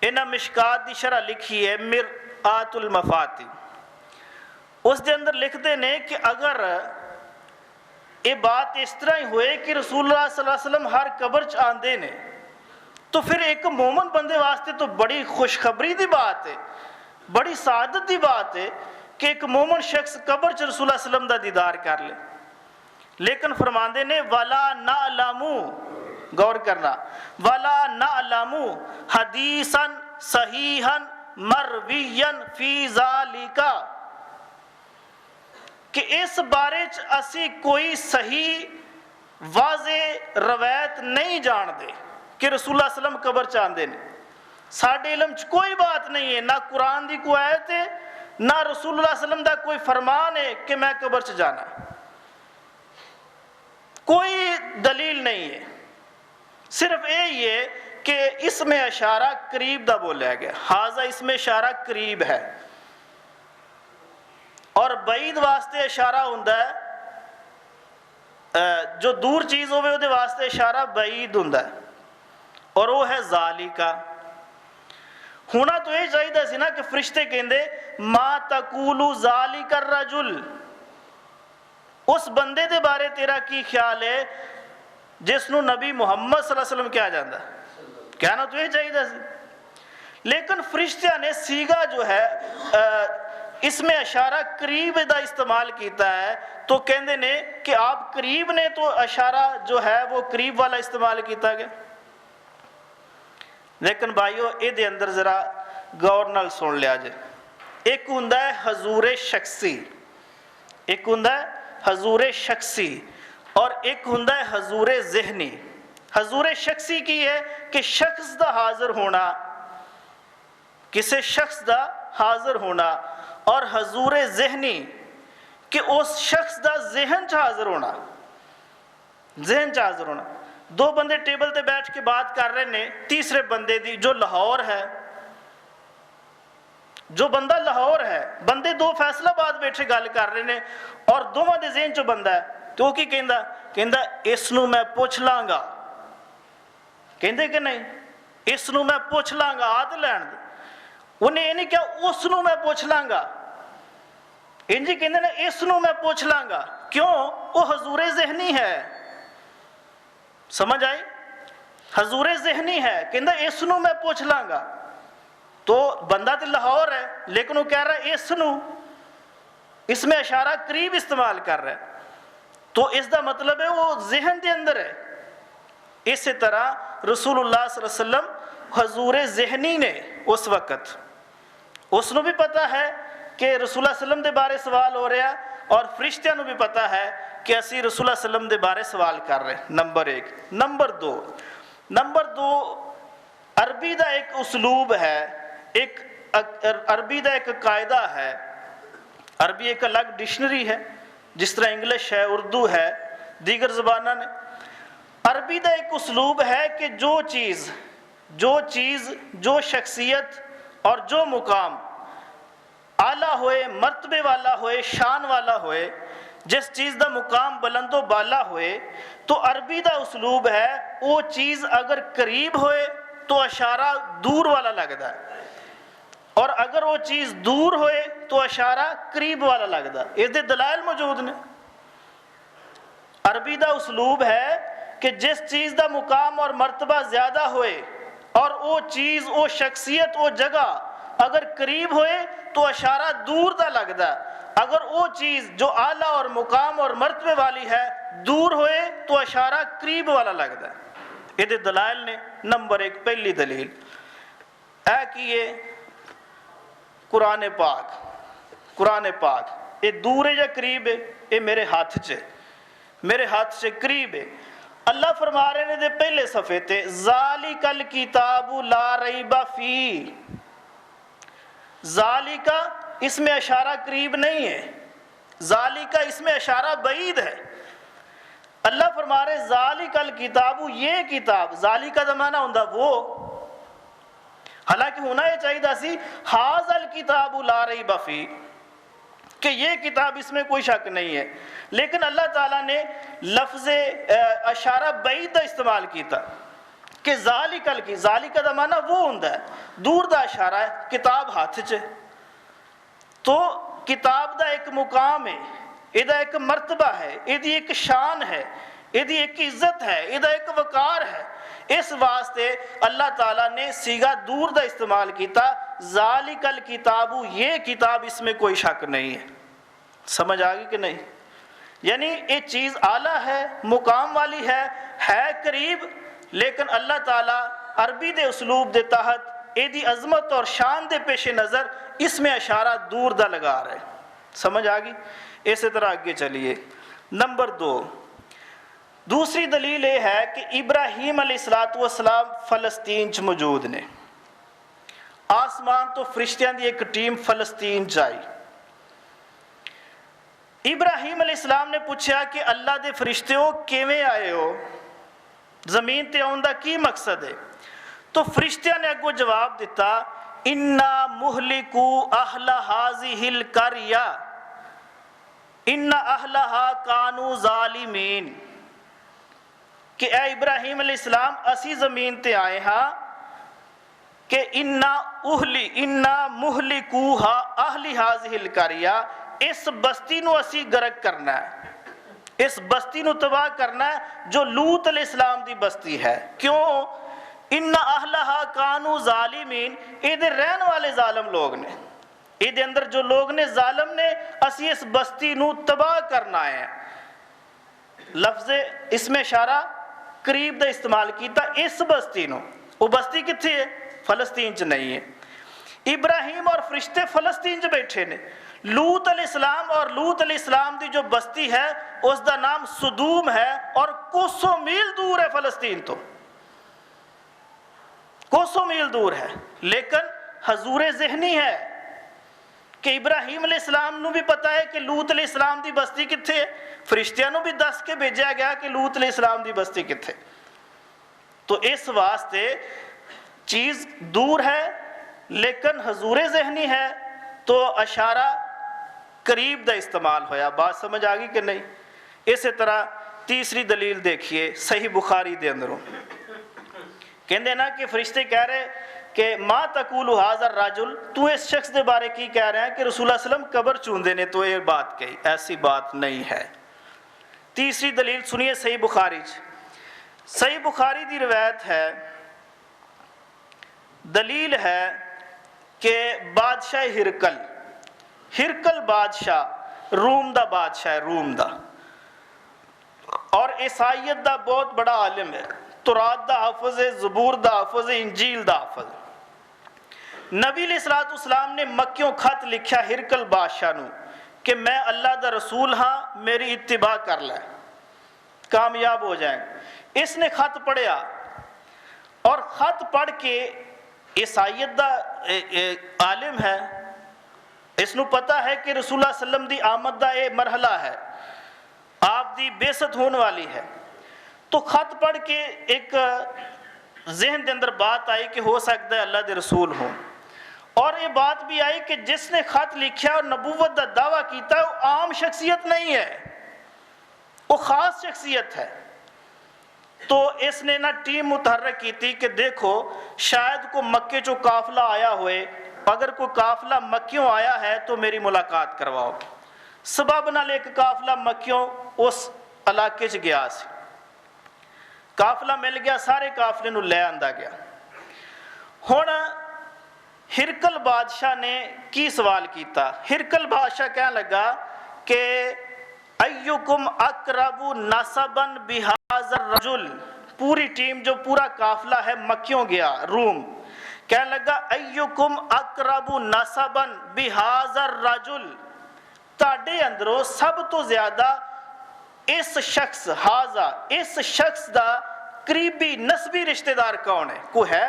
انہاں مشکات دی شرح لکھی ہے مرآت المفاتی، اس دے اندر لکھتے ہیں کہ اگر یہ بات اس طرح ہی ہوئے کہ رسول اللہ صلی اللہ علیہ وسلم ہر قبر چ آندے نے تو پھر ایک مومن بندے واسطے تو بڑی خوشخبری دی بات ہے، بڑی سعادت دی بات ہے کہ ایک مومن شخص قبر چ رسول اللہ صلی اللہ علیہ وسلم دا دیدار کر لے، لیکن فرماندے نے وَلَا نَعْلَمُ، غور کرنا، وَلَا نَعْلَمُ حَدِيثًا صَحِيحًا مَرْوِيًّا فِي ذَلِكَ، کہ اس بارے اسی کوئی صحیح واضح روایت نہیں جان دے کہ رسول اللہ صلی اللہ علیہ وسلم قبر چاندے نے. ساڈے علم چ کوئی بات نہیں ہے، نہ قرآن دی کوئی آیت ہے، نہ رسول اللہ صلی اللہ علیہ وسلم دا کوئی فرمان ہے کہ میں قبر چ جانا، کوئی دلیل نہیں ہے. صرف یہی ہے کہ اس میں اشارہ قریب دا بولیا گیا، حاضہ اس میں اشارہ قریب ہے، اور بعید واسطے اشارہ ہوندا ہے، جو دور چیز ہوئے وہ واسطے اشارہ بعید ہوندا ہے، اور وہ ہے ذالکا. ہونا تو یہ چاہیے سی نا کہ فرشتے کہندے ما تقولو ذالک الرجل، اس بندے دے بارے تیرا کی خیال ہے جس نو نبی محمد صلی اللہ علیہ وسلم کیا جاندہ ہے، کہنا تو یہ چاہیے سی. لیکن فرشتیاں نے سیگا جو ہے اس میں اشارہ قریب دا استعمال کیتا ہے، تو کہندے نے کہ آپ قریب نے، تو اشارہ جو ہے وہ قریب والا استعمال کیتا گیا. لیکن بھائیو اے دے اندر ذرا غور نال سن لیا جائے. ایک ہوندا ہے حضور شخصی، ایک ہوندا ہے حضور شخصی، اور ایک ہوندا ہے حضور ذہنی. حضور شخصی کی ہے کہ شخص دا حاضر ہونا، کسی شخص دا حاضر ہونا، اور حضور ذہنی کہ اس شخص دا ذہن چ حاضر ہونا، ذہن چ حاضر ہونا. دو بندے ٹیبل تے بیٹھ کے بات کر رہے نے، تیسرے بندے دی جو لاہور ہے، جو بندہ لاہور ہے، بندے دو فیصلہ بات بیٹھے گل کر رہے نے، اور دونوں دے ذہن چ بندہ ہے، تو وہ کی کہندا اس نو میں پوچھ لاں گا، کہندے کہ نہیں، اس نو میں پوچھ لاں گا، آد لین دے. انہیں یہ نہیں کہا اس نو میں پوچھ لاں گا، انجی کہندے نے اس نو میں پوچھ لاں گا. کیوں؟ وہ حضور ذہنی ہے. سمجھ آئی؟ حضور ذہنی ہے، کہندہ اس نو میں پوچھ لاں گا. تو بندہ تو لاہور ہے، لیکن وہ کہہ رہا ہے اس نو، اس میں اشارہ قریب استعمال کر رہا ہے، تو اس دا مطلب ہے وہ ذہن دے اندر ہے. اسی طرح رسول اللہ صلی اللہ علیہ وسلم حضور ذہنی نے اس وقت، اس نو بھی پتہ ہے کہ رسول اللہ صلی اللہ علیہ وسلم دے بارے سوال ہو رہا، اور فرشتیاں نو بھی پتہ ہے کہ اسی رسول اللہ صلی اللہ علیہ وسلم دے بارے سوال کر رہے ہیں. نمبر ایک. نمبر دو عربی دا ایک اسلوب ہے، ایک عربی دا ایک قاعدہ ہے. عربی ایک الگ ڈکشنری ہے، جس طرح انگلش ہے، اردو ہے، دیگر زبانہ نے. عربی دا ایک اسلوب ہے کہ جو چیز، جو شخصیت اور جو مقام اعلیٰ ہوئے، مرتبے والا ہوئے، شان والا ہوئے، جس چیز دا مقام بلند و بالا ہوئے، تو عربی دا اسلوب ہے وہ چیز اگر قریب ہوئے تو اشارہ دور والا لگتا ہے، اور اگر وہ چیز دور ہوئے تو اشارہ قریب والا لگتا ہے. اس دے دلائل موجود نے. عربی دا اسلوب ہے کہ جس چیز دا مقام اور مرتبہ زیادہ ہوئے، اور وہ چیز، وہ شخصیت، وہ جگہ اگر قریب ہوئے تو اشارہ دور دا لگتا ہے. اگر وہ چیز جو اعلیٰ اور مقام اور مرتبے والی ہے دور ہوئے تو اشارہ قریب والا لگتا ہے. یہ دلائل نے. نمبر ایک، پہلی دلیل اے کہ یہ قرآن پاک یہ دور ہے یا قریب ہے؟ یہ میرے ہاتھ سے قریب ہے. اللہ فرما رہے نے دے پہلے صفحے تے ذالک الکتاب لا ریب فیہ. ذالک اس میں اشارہ قریب نہیں ہے، ذالک اس میں اشارہ بعید ہے. اللہ فرما رہے ذالک الکتاب، یہ کتاب، ذالک کا معنی ہوندا وہ، حالانکہ ہونا یہ چاہیے سی ھذا الکتاب لا ریب فیہ، کہ یہ کتاب اس میں کوئی شک نہیں ہے. لیکن اللہ تعالیٰ نے لفظ اشارہ بعید دا استعمال کیتا کہ ذالک دا معنی وہ ہوندا ہے، دور دا اشارہ ہے، کتاب ہاتھ چ. تو کتاب دا ایک مقام ہے، یہ ایک مرتبہ ہے، یہ ایک شان ہے، ਇਹਦੀ ਇੱਕ ਇੱਜ਼ਤ ਹੈ, ਇਹਦਾ ਇੱਕ ਵਕਾਰ ਹੈ। ਇਸ ਵਾਸਤੇ اللہ تعالیٰ نے سیگا دور دا استعمال کیتا، ذالک الکتاب، یہ کتاب، اس میں کوئی شک نہیں ہے۔ سمجھ آگئی کہ نہیں؟ یعنی یہ چیز اعلیٰ ہے، مقام والی ہے قریب، لیکن اللہ تعالیٰ عربی دے اسلوب دے تحت ایدی عظمت اور شان دے پیش نظر اس میں اشارہ دور دا لگا رہے۔ سمجھ آگئی؟ اسی طرح آگے چلیے۔ نمبر 2، دوسری دلیل یہ ہے کہ ابراہیم علیہ السلام فلسطین چ موجود نے۔ آسمان تو فرشتیاں دی ایک ٹیم فلسطین جائی۔ ابراہیم علیہ السلام نے پوچھا کہ اللہ دے فرشتیوں کیویں آئے ہو، زمین تے آن دا کی مقصد ہے؟ تو فرشتیاں نے اگو جواب دیتا، انا مہلکو اہل ہذہ القریہ ان اہلہا کانوا ظالمین، کہ اے ابراہیم علیہ السلام اسی زمین تے آئے ہاں کہ انا مہلکوہا اہل ہذہ القریہ، اس بستی نو اسی گرک کرنا ہے، اس بستی نو تباہ کرنا ہے جو لوط علیہ السلام دی بستی ہے۔ کیوں؟ ان اہلہا کانوا ظالمین، اے دے رہن والے ظالم لوگ نے، اے دے اندر جو لوگ نے ظالم نے، اسی اس بستی نو تباہ کرنا ہے۔ لفظ اس میں اشارہ قریب دا استعمال کیتا، اس بستی نو، وہ بستی کتھی ہے؟ فلسطین چ نہیں ہے۔ ابراہیم اور فرشتے فلسطین چ بیٹھے نے۔ لوط علیہ السلام اور لوط علیہ السلام دی جو بستی ہے اس دا نام سدوم ہے، اور کوسوں میل دور ہے فلسطین تو، کوسوں میل دور ہے، لیکن حضور ذہنی ہے کہ ابراہیم علیہ السلام نو بھی پتا ہے کہ لوط علیہ السلام دی بستی کتھے ہے، فرشتیاں نو بھی دس کے بھیجا گیا کہ لوط علیہ السلام دی بستی کتھے۔ تو اس واسطے چیز دور ہے لیکن حضور ذہنی ہے، تو اشارہ قریب دا استعمال ہویا۔ بات سمجھ آگئی کہ نہیں؟ اسی طرح تیسری دلیل دیکھیے، صحیح بخاری دے اندروں کہندے نا کہ فرشتے کہہ رہے کہ ما تقول ھذا الرجل، تو اس شخص دے بارے کی کہہ رہے ہیں کہ رسول اللہ صلی اللہ علیہ وسلم قبر چوندے نے تو یہ بات کہی، ایسی بات نہیں ہے۔ تیسری دلیل سنیے صحیح بخاری، صحیح بخاری دی روایت ہے، دلیل ہے کہ بادشاہ ہرکل بادشاہ روم دا بادشاہ ہے، روم دا، اور عیسائیت دا بہت بڑا عالم ہے، تورات دا حافظ ہے، زبور دا حافظ ہے، انجیل دا حافظ ہے۔ نبی علیہ السلام نے مکیوں خط لکھا ہرکل بادشاہ نو کہ میں اللہ دا رسول ہاں، میری اتباع کر لے، کامیاب ہو جائیں۔ اس نے خط پڑھیا، اور خط پڑھ کے عیسائیت دا عالم ہے، اس نو پتا ہے کہ رسول اللہ صلی اللہ علیہ وسلم دی آمد دا اے مرحلہ ہے، آپ دی بیست ہونے والی ہے۔ تو خط پڑھ کے ایک ذہن دے اندر بات آئی کہ ہو سکتا ہے اللہ دے رسول ہوں، اور یہ بات بھی آئی کہ جس نے خط لکھا اور نبوت دا دعویٰ کیتا ہے وہ عام شخصیت نہیں ہے، وہ خاص شخصیت ہے۔ تو اس نے نا ٹیم متحرک کی تھی کہ دیکھو شاید کو مکے چو قافلہ آیا ہوئے، اگر کوئی قافلہ مکیوں آیا ہے تو میری ملاقات کرواؤ۔ سبب نہ لے کے قافلہ مکیوں اس علاقے چ گیا سی، قافلہ مل گیا، سارے قافلے نو لے آندا گیا۔ ہن ہرکل بادشاہ نے کی سوال کیتا؟ ہرکل بادشاہ کہنے لگا کہ ایکم اقرب نسبا بہذا الرجل، پوری ٹیم جو پورا قافلہ ہے مکیوں گیا، روم، کہنے لگا ایکم اقرب نسبا بہذا الرجل، تاڑے اندروں سب تو زیادہ اس شخص ہاذا، اس شخص دا قریبی نسبی رشتہ دار کون ہے؟ کوئی ہے؟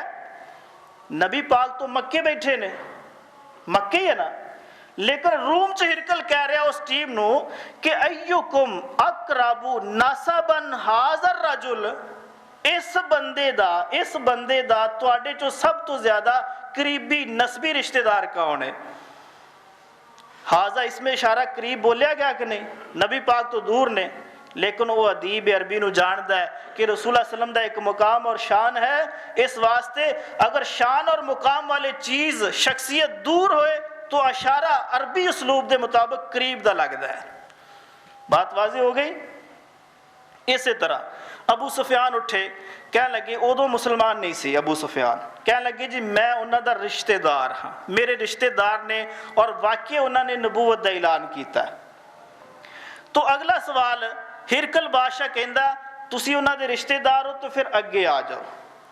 نبی پاک تو مکے بیٹھے نے، مکے ہی ہے نا، لیکن روم چ ہرکل کہہ رہا اس ٹیم نو کہ ایکم اقرب نسبا ھذا الرجل، اس بندے دا تواڈے چو سب تو زیادہ قریبی نسبی رشتہ دار کون ہے؟ ھذا اس میں اشارہ قریب بولیا گیا کہ نہیں؟ نبی پاک تو دور نے، لیکن وہ ادیب عربی نو جاندا ہے کہ رسول اللہ صلی اللہ علیہ وسلم دا ایک مقام اور شان ہے، اس واسطے اگر شان اور مقام والے چیز شخصیت دور ہوئے تو اشارہ عربی اسلوب دے مطابق قریب دا لگدا ہے۔ بات واضح ہو گئی؟ اسی طرح ابو سفیان اٹھے, کہنے لگے, ادو مسلمان نہیں سی ابو سفیان, کہنے لگے جی میں انہوں دا رشتہ دار ہاں, میرے رشتہ دار نے, اور واقعی انہوں نے نبوت دا اعلان کیتا ہے. تو اگلا سوال, ہرکل بادشاہ کہندا تسی انہوں دے رشتہ دار ہو تو پھر اگے آ جاؤ.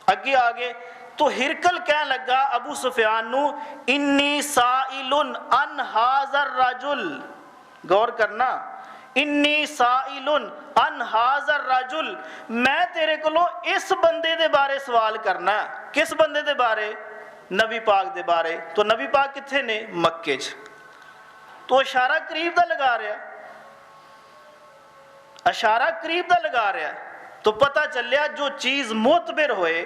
اگے آگے تو ہرکل کہنے لگا ابو سفیان نو, انی سائل عن ھذا الرجل, غور کرنا, انی سائل عن ھذا الرجل, میں تیرے کولوں اس بندے دے بارے سوال کرنا ہے. کس بندے دے بارے؟ نبی پاک دے بارے. تو نبی پاک کتھے نے؟ مکے چ. تو اشارہ قریب دا لگا رہا, اشارہ قریب دا لگا رہا ہے. تو پتہ چلیا جو چیز معتبر ہوئے,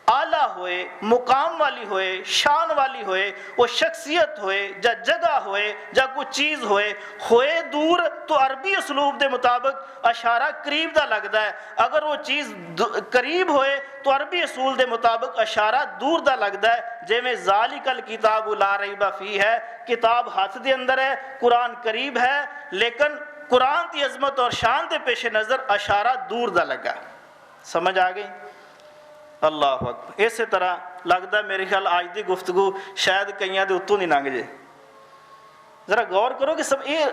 اعلیٰ ہوئے, مقام والی ہوئے, شان والی ہوئے, وہ شخصیت ہوئے, یا جگہ ہوئے, یا کوئی چیز ہوئے دور, تو عربی اسلوب دے مطابق اشارہ قریب دا لگتا ہے. اگر وہ چیز قریب ہوئے تو عربی اصول دے مطابق اشارہ دور دا لگتا ہے. جے میں ذالک الکتاب لا ریب فیہ ہے, کتاب ہاتھ دے اندر ہے, قرآن قریب ہے, لیکن قرآن کی عظمت اور شان دے پیش نظر اشارہ دور دا لگا. سمجھ آ گئی؟ اللہ اکبر. اسی طرح لگتا ہے میرے خیال آج دی گفتگو شاید کئیاں دے اتوں نہیں لنگ جے. ذرا غور کرو کہ سب یہ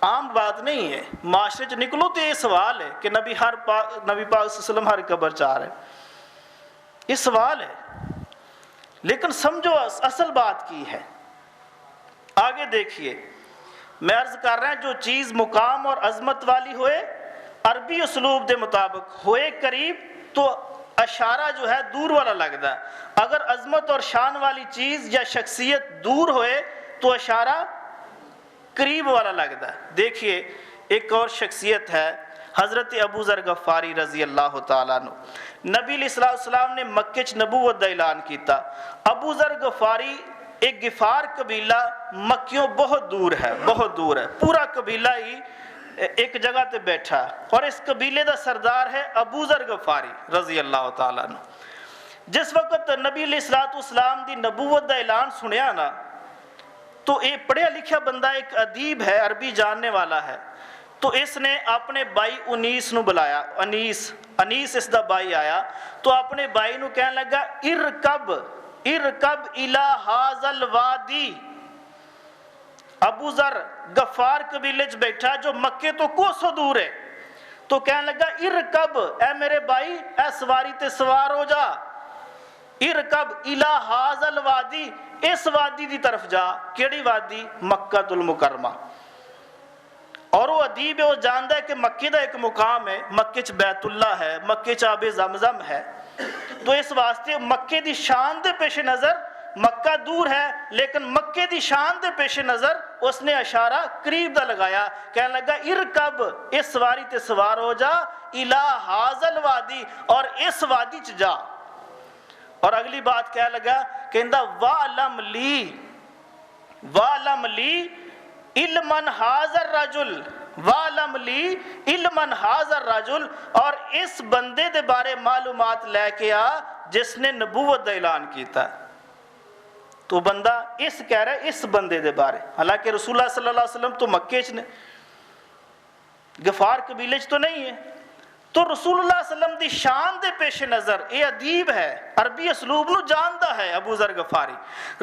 عام بات نہیں ہے. معاشرے چ نکلو تو یہ سوال ہے کہ نبی پاک صلی اللہ علیہ وسلم ہر قبر چار ہے, یہ سوال ہے. لیکن سمجھو اصل بات کی ہے. آگے دیکھیے, میں عرض کر رہا ہوں جو چیز مقام اور عظمت والی ہوئے, عربی اسلوب دے مطابق ہوئے قریب, تو اشارہ جو ہے دور والا لگتا ہے. اگر عظمت اور شان والی چیز یا شخصیت دور ہوئے تو اشارہ قریب والا لگتا ہے. دیکھیے ایک اور شخصیت ہے حضرت ابو ذر غفاری رضی اللہ تعالیٰ عنہ. نبی علیہ السلام نے مکے چ نبوت دا اعلان کیتا. ابو ذر غفاری ایک غفار قبیلہ مکیوں بہت دور ہے, بہت دور ہے. پورا قبیلہ ہی ایک جگہ تے بیٹھا, اور اس قبیلے دا سردار ہے ابو ذر غفاری رضی اللہ تعالیٰ عنہ. جس وقت نبی علیہ السلام دی نبوت دا اعلان سنیا نا, تو یہ پڑھیا لکھا بندہ ایک ادیب ہے, عربی جاننے والا ہے. تو اس نے اپنے بھائی انیس نو بلایا. انیس اس دا بھائی آیا, تو اپنے بھائی نو کہنے لگا ارکب الی ھذا الوادی. ابو ذر غفار قبیلے چ بیٹھا جو مکے تو کوسوں دور ہے, تو کہنے لگا ارکب, اے میرے بھائی اے سواری تے سوار ہو جا. ارکب الی ھذا الوادی, اس وادی دی طرف جا. کیڑی وادی؟ مکہ المکرمہ. اور وہ ادیب ہے, وہ جانتا ہے کہ مکے دا ایک مقام ہے, مکے چ بیت اللہ ہے, مکے چ آب زمزم ہے. تو اس واسطے مکے دی شان دے پیش نظر مکہ دور ہے, لیکن مکے دی شان دے پیش نظر اس نے اشارہ قریب دا لگایا. کہنے لگا ارکب, اس سواری تے سوار ہو جا, الی ھذا الوادی, اور اس وادی چ جا. اور اگلی بات کہہ لگا, کہندا وَعْلَمْ لِي علمن ھذا الرجل, وَعْلَمْ لِي علمن ھذا الرجل, اور اس بندے دے بارے معلومات لے کے آ جس نے نبوت دا اعلان کیتا. تو بندہ اس کہہ رہا ہے اس بندے دے بارے, حالانکہ رسول اللہ صلی اللہ علیہ وسلم تو مکے چ نے, غفار قبیلے چ تو نہیں ہے. تو رسول اللہ صلی اللہ علیہ وسلم دی شان دے پیش نظر یہ ادیب ہے, عربی اسلوب نو جانتا ہے ابو ذر غفاری.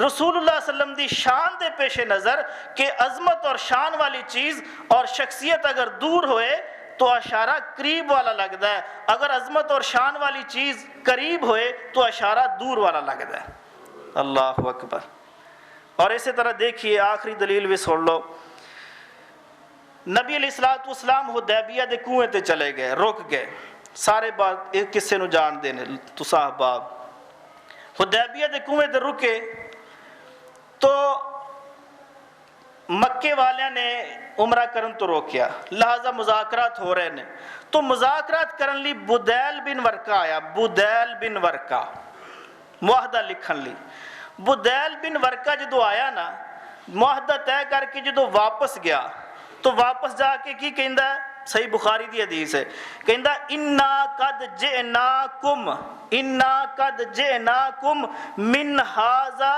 رسول اللہ صلی اللہ علیہ وسلم دی شان دے پیش نظر کہ عظمت اور شان والی چیز اور شخصیت اگر دور ہوئے تو اشارہ قریب والا لگتا ہے, اگر عظمت اور شان والی چیز قریب ہوئے تو اشارہ دور والا لگتا ہے. اللہ اکبر. اور اسی طرح دیکھیے آخری دلیل بھی سن لو. نبی علیہ السلام حدیبیہ دے کنویں تے چلے گئے, رک گئے. سارے بات ایک قصے نو جان دینے تسا احباب. حدیبیہ دے کنویں تے رکے تو مکے والیاں نے عمرہ کرن تو روکیا, لہذا مذاکرات ہو رہے نے. تو مذاکرات کرن لی بدیل بن ورقہ آیا, بدیل بن ورقہ معاہدہ لکھن لی. بدیل بن ورقہ جدو آیا نا, معاہدہ طے کر کے جدو واپس گیا تو واپس جا کے کی کہندا ہے, صحیح بخاری دی حدیث ہے, کہندا انا قد جئناکم من ھذا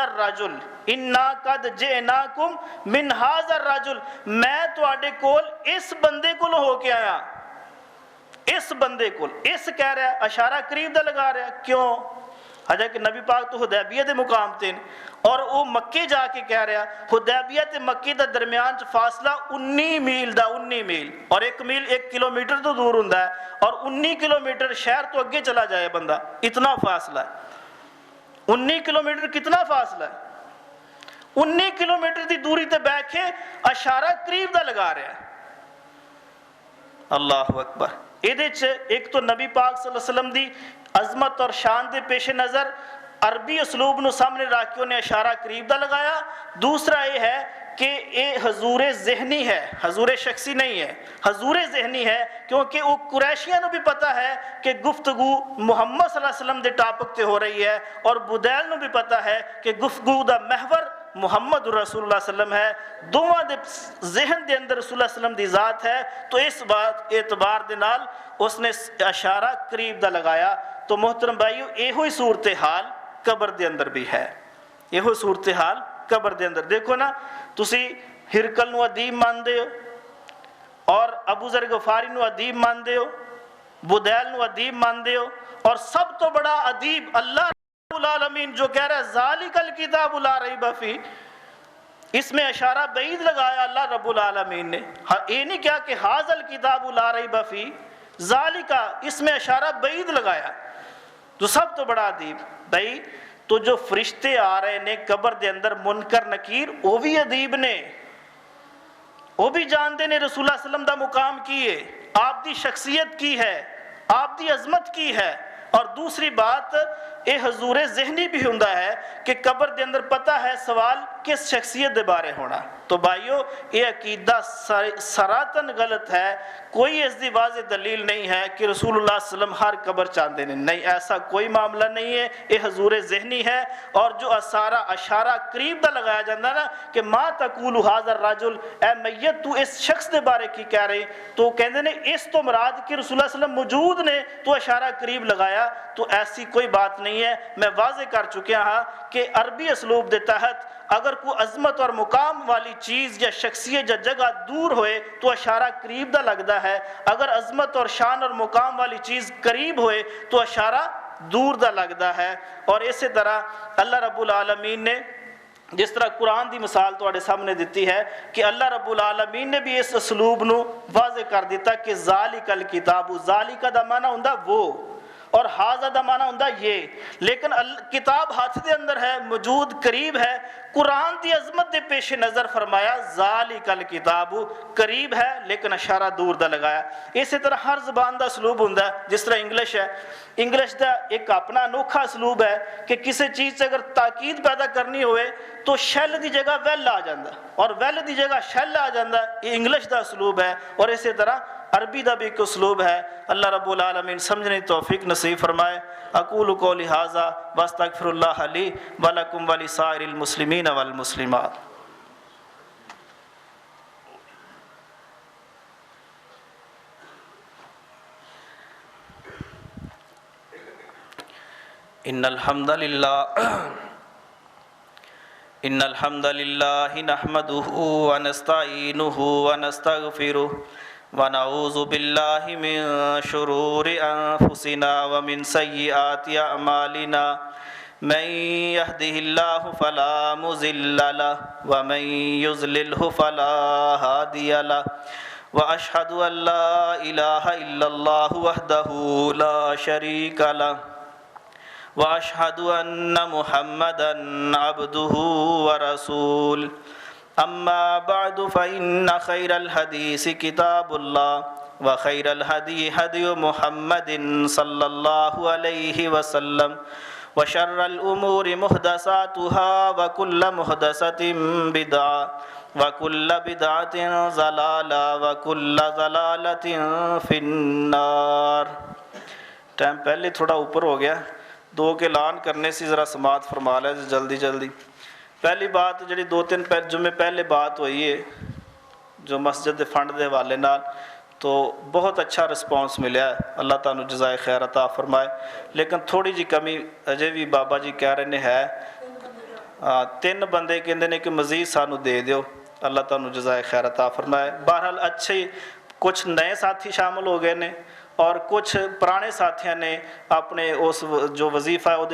الرجل, انا قد جئناکم من ھذا الرجل, میں تواڈے کول اس بندے کول ہو کے آیا. اس بندے کو اس کہہ رہا ہے، اشارہ قریب دا لگا رہا ہے، کیوں؟ حجہ کہ نبی پاک تو حدیبیہ دے مقام تے اور وہ مکے جا کے کہہ رہا حدیبیہ تے مکے دا درمیان فاصلہ 19 میل دا، 19 میل، اور 1 میل 1 کلومیٹر تو دور ہوندا ہے، اور 19 کلومیٹر شہر تو اگے چلا جائے بندہ، اتنا فاصلہ ہے۔ 19 کلومیٹر کتنا فاصلہ ہے؟ 19 کلومیٹر دی دوری تے بیٹھے اشارہ قریب دا لگا رہا ہے۔ اللہ اکبر۔ ایک تو نبی پاک صلی اللہ علیہ وسلم دی عظمت اور شان دے پیش نظر عربی اسلوب نو سامنے رکھ کے انہیں اشارہ قریب دا لگایا۔ دوسرا یہ ہے کہ یہ حضور ذہنی ہے، حضور شخصی نہیں ہے، حضور ذہنی ہے، کیونکہ وہ قریشیاں نو بھی پتہ ہے کہ گفتگو محمد صلی اللہ علیہ وسلم دے ٹاپک تے ہو رہی ہے، اور بدیل نو بھی پتہ ہے کہ گفتگو دا محور محمد رسول اللہ صلی اللہ علیہ وسلم ہے، دونوں دے ذہن دے اندر رسول اللہ صلی اللہ علیہ وسلم دی ذات ہے، تو اس بات اعتبار دے نال اس نے اشارہ قریب دا لگایا۔ تو محترم بھائیو، یہ ہوئی صورتحال قبر دے اندر بھی ہے، یہ ہوئی صورتحال قبر دے اندر۔ دیکھو نا، تسی ہرکل نو ادیب ماندے ہو، اور ابو ذر غفاری نو ادیب ماندے ہو، بدیل نو ادیب ماندے ہو، اور سب تو بڑا ادیب اللہ رب العالمین جو کہہ رہا ہے ذالک الکتاب لا ریب فیہ، اس میں اشارہ بعید لگایا اللہ رب العالمین نے، یہ نہیں کیا کہ ھذا الکتاب لا ریب فیہ، ذالک، اس میں اشارہ بعید لگایا۔ تو سب تو بڑا ادیب بھائی، تو جو فرشتے آ رہے نے قبر دے اندر منکر نکیر، وہ بھی ادیب نے، وہ بھی جانتے نے رسول اللہ صلی اللہ علیہ وسلم دا مقام کی ہے، آپ دی شخصیت کی ہے، آپ دی عظمت کی ہے۔ اور دوسری بات یہ حضور ذہنی بھی ہوندا ہے کہ قبر دے اندر پتہ ہے سوال کس شخصیت دے بارے ہونا۔ تو بھائیو، یہ عقیدہ سراتن غلط ہے، کوئی اس دی واضح دلیل نہیں ہے کہ رسول اللہ صلی اللہ علیہ وسلم ہر قبر چاندے نے، نہیں، ایسا کوئی معاملہ نہیں ہے، یہ حضور ذہنی ہے۔ اور جو اشارہ قریب دا لگایا جاندہ نا کہ ما تقول ھذا الرجل، اے میت تو اس شخص دے بارے کی کہہ رہے، تو کہندے نے اس تو مراد کہ رسول اللہ صلی اللہ علیہ وسلم موجود نے تو اشارہ قریب لگایا، تو ایسی کوئی بات نہیں ہے۔ میں واضح کر چکیا ہاں کہ عربی اسلوب دے تحت اگر کوئی عظمت اور مقام والی چیز یا شخصیت یا جگہ دور ہوئے تو اشارہ قریب دا لگتا ہے، اگر عظمت اور شان اور مقام والی چیز قریب ہوئے تو اشارہ دور دا لگتا ہے۔ اور اسی طرح اللہ رب العالمین نے جس طرح قرآن دی مثال تواڈے سامنے دیتی ہے کہ اللہ رب العالمین نے بھی اس اسلوب نو واضح کر دیتا کہ ذالک الکتاب، ذالک دا معنی ہوندا وہ، اور ھذا دا معنی ہوندا یہ، لیکن کتاب ہاتھ دے اندر ہے، موجود قریب ہے، قرآن دی عظمت دے پیش نظر فرمایا ذالک الکتاب، قریب ہے لیکن اشارہ دور دا لگایا۔ اسی طرح ہر زبان دا اسلوب ہوندا ہے، جس طرح انگلش ہے، انگلش دا ایک اپنا انوکھا اسلوب ہے کہ کسی چیز سے اگر تاکید پیدا کرنی ہوئے تو شیل دی جگہ ویل آ جاندہ، اور ویل دی جگہ شیل آ جاندہ، یہ انگلش دا اسلوب ہے۔ اور اسی طرح عربی دا بھی ایک اسلوب ہے۔ اللہ رب العالمین سمجھنے توفیق نصیب فرمائے۔ اقول قولی ھذا واستغفر اللہ لی ولکم ولسائر المسلمین والمسلمات۔ ان الحمد للہ نحمده ونستعینه ونستغفره ونعوذ باللہ من شرور انفسنا ومن سیئات اعمالنا، من يهده اللہ فلا مضل له ومن يضلله فلا هادی له، واشهد ان لا الہ الا اللہ وحدہ لا شریک له، واشهد ان محمدا عبده ورسول۔ اما بعد فان خیر الحدیث کتاب اللہ وخیر الہدی ہدی محمد صلی اللہ علیہ وسلم، وشر الامور محدثاتها وکل محدثۃ بدعہ وکل بدعۃ ضلالہ وکل ضلالۃ فی النار۔ ٹائم پہلے تھوڑا اوپر ہو گیا، دو کے اعلان کرنے سے ذرا سماعت فرما لیں جلدی جلدی۔ پہلی بات جڑی 2-3 جمعے پہلے بات ہوئی ہے جو مسجد فنڈ دے حوالے نال، تو بہت اچھا رسپانس ملیا ہے، اللہ تعالیٰ جزائے خیر عطا فرمائے، لیکن تھوڑی جی کمی اجے بھی بابا جی کہہ رہے ہیں، 3 بندے کہندے نے کہ مزید سانو دے دیو، اللہ تعالیٰ جزائے خیر عطا فرمائے۔ بہرحال اچھے کچھ نئے ساتھی شامل ہو گئے نے، اور کچھ پرانے ساتھیاں نے اپنے اس جو وظیفہ ہے وہ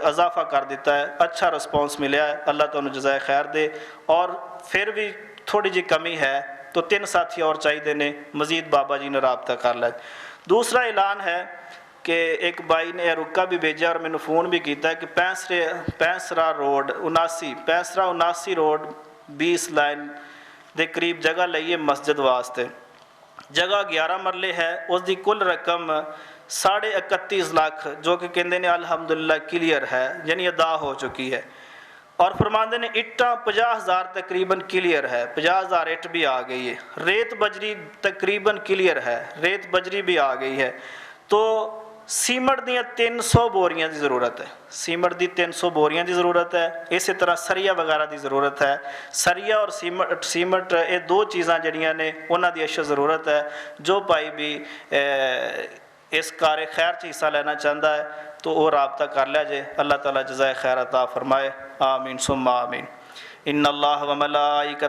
اضافہ کر دیتا ہے، اچھا رسپانس ملیا ہے، اللہ تعالیٰ جزائے خیر دے۔ اور پھر بھی تھوڑی جی کمی ہے تو 3 ساتھی اور چاہیے نے، مزید بابا جی نے رابطہ کر لیا۔ دوسرا اعلان ہے کہ ایک بھائی نے رکا بھی بھیجا اور میں نے فون بھی کیتا ہے کہ پینسرا روڈ 79 روڈ 20 لائن دے قریب جگہ لئیے مسجد واسطے، جگہ 11 مرلے ہے، اس دی کل رقم 31.5 لاکھ جو کہ کہندے نے الحمدللہ کلیئر ہے، یعنی ادا ہو چکی ہے۔ اور فرماندے نے اٹاں 50,000 تقریباً کلیئر ہے، 50,000 اٹ بھی آ گئی ہے، ریت بجری تقریباً کلیئر ہے، ریت بجری بھی آ گئی ہے۔ تو سیمٹ دیا 300 بوریاں دی ضرورت ہے، سیمٹ دی 300 بوریاں دی ضرورت ہے، اسی طرح سریا وغیرہ دی ضرورت ہے۔ سریا اور سیمٹ یہ 2 چیزاں جڑیاں نے انہاں دی اشیاء ضرورت ہے۔ جو بھائی بھی اس کار خیر چ حصہ لینا چاہتا ہے تو وہ رابطہ کر لیا جائے۔ اللہ تعالیٰ جزائے خیر عطا فرمائے، آمین ثم آمین۔ ان اللہ و ملائکتہ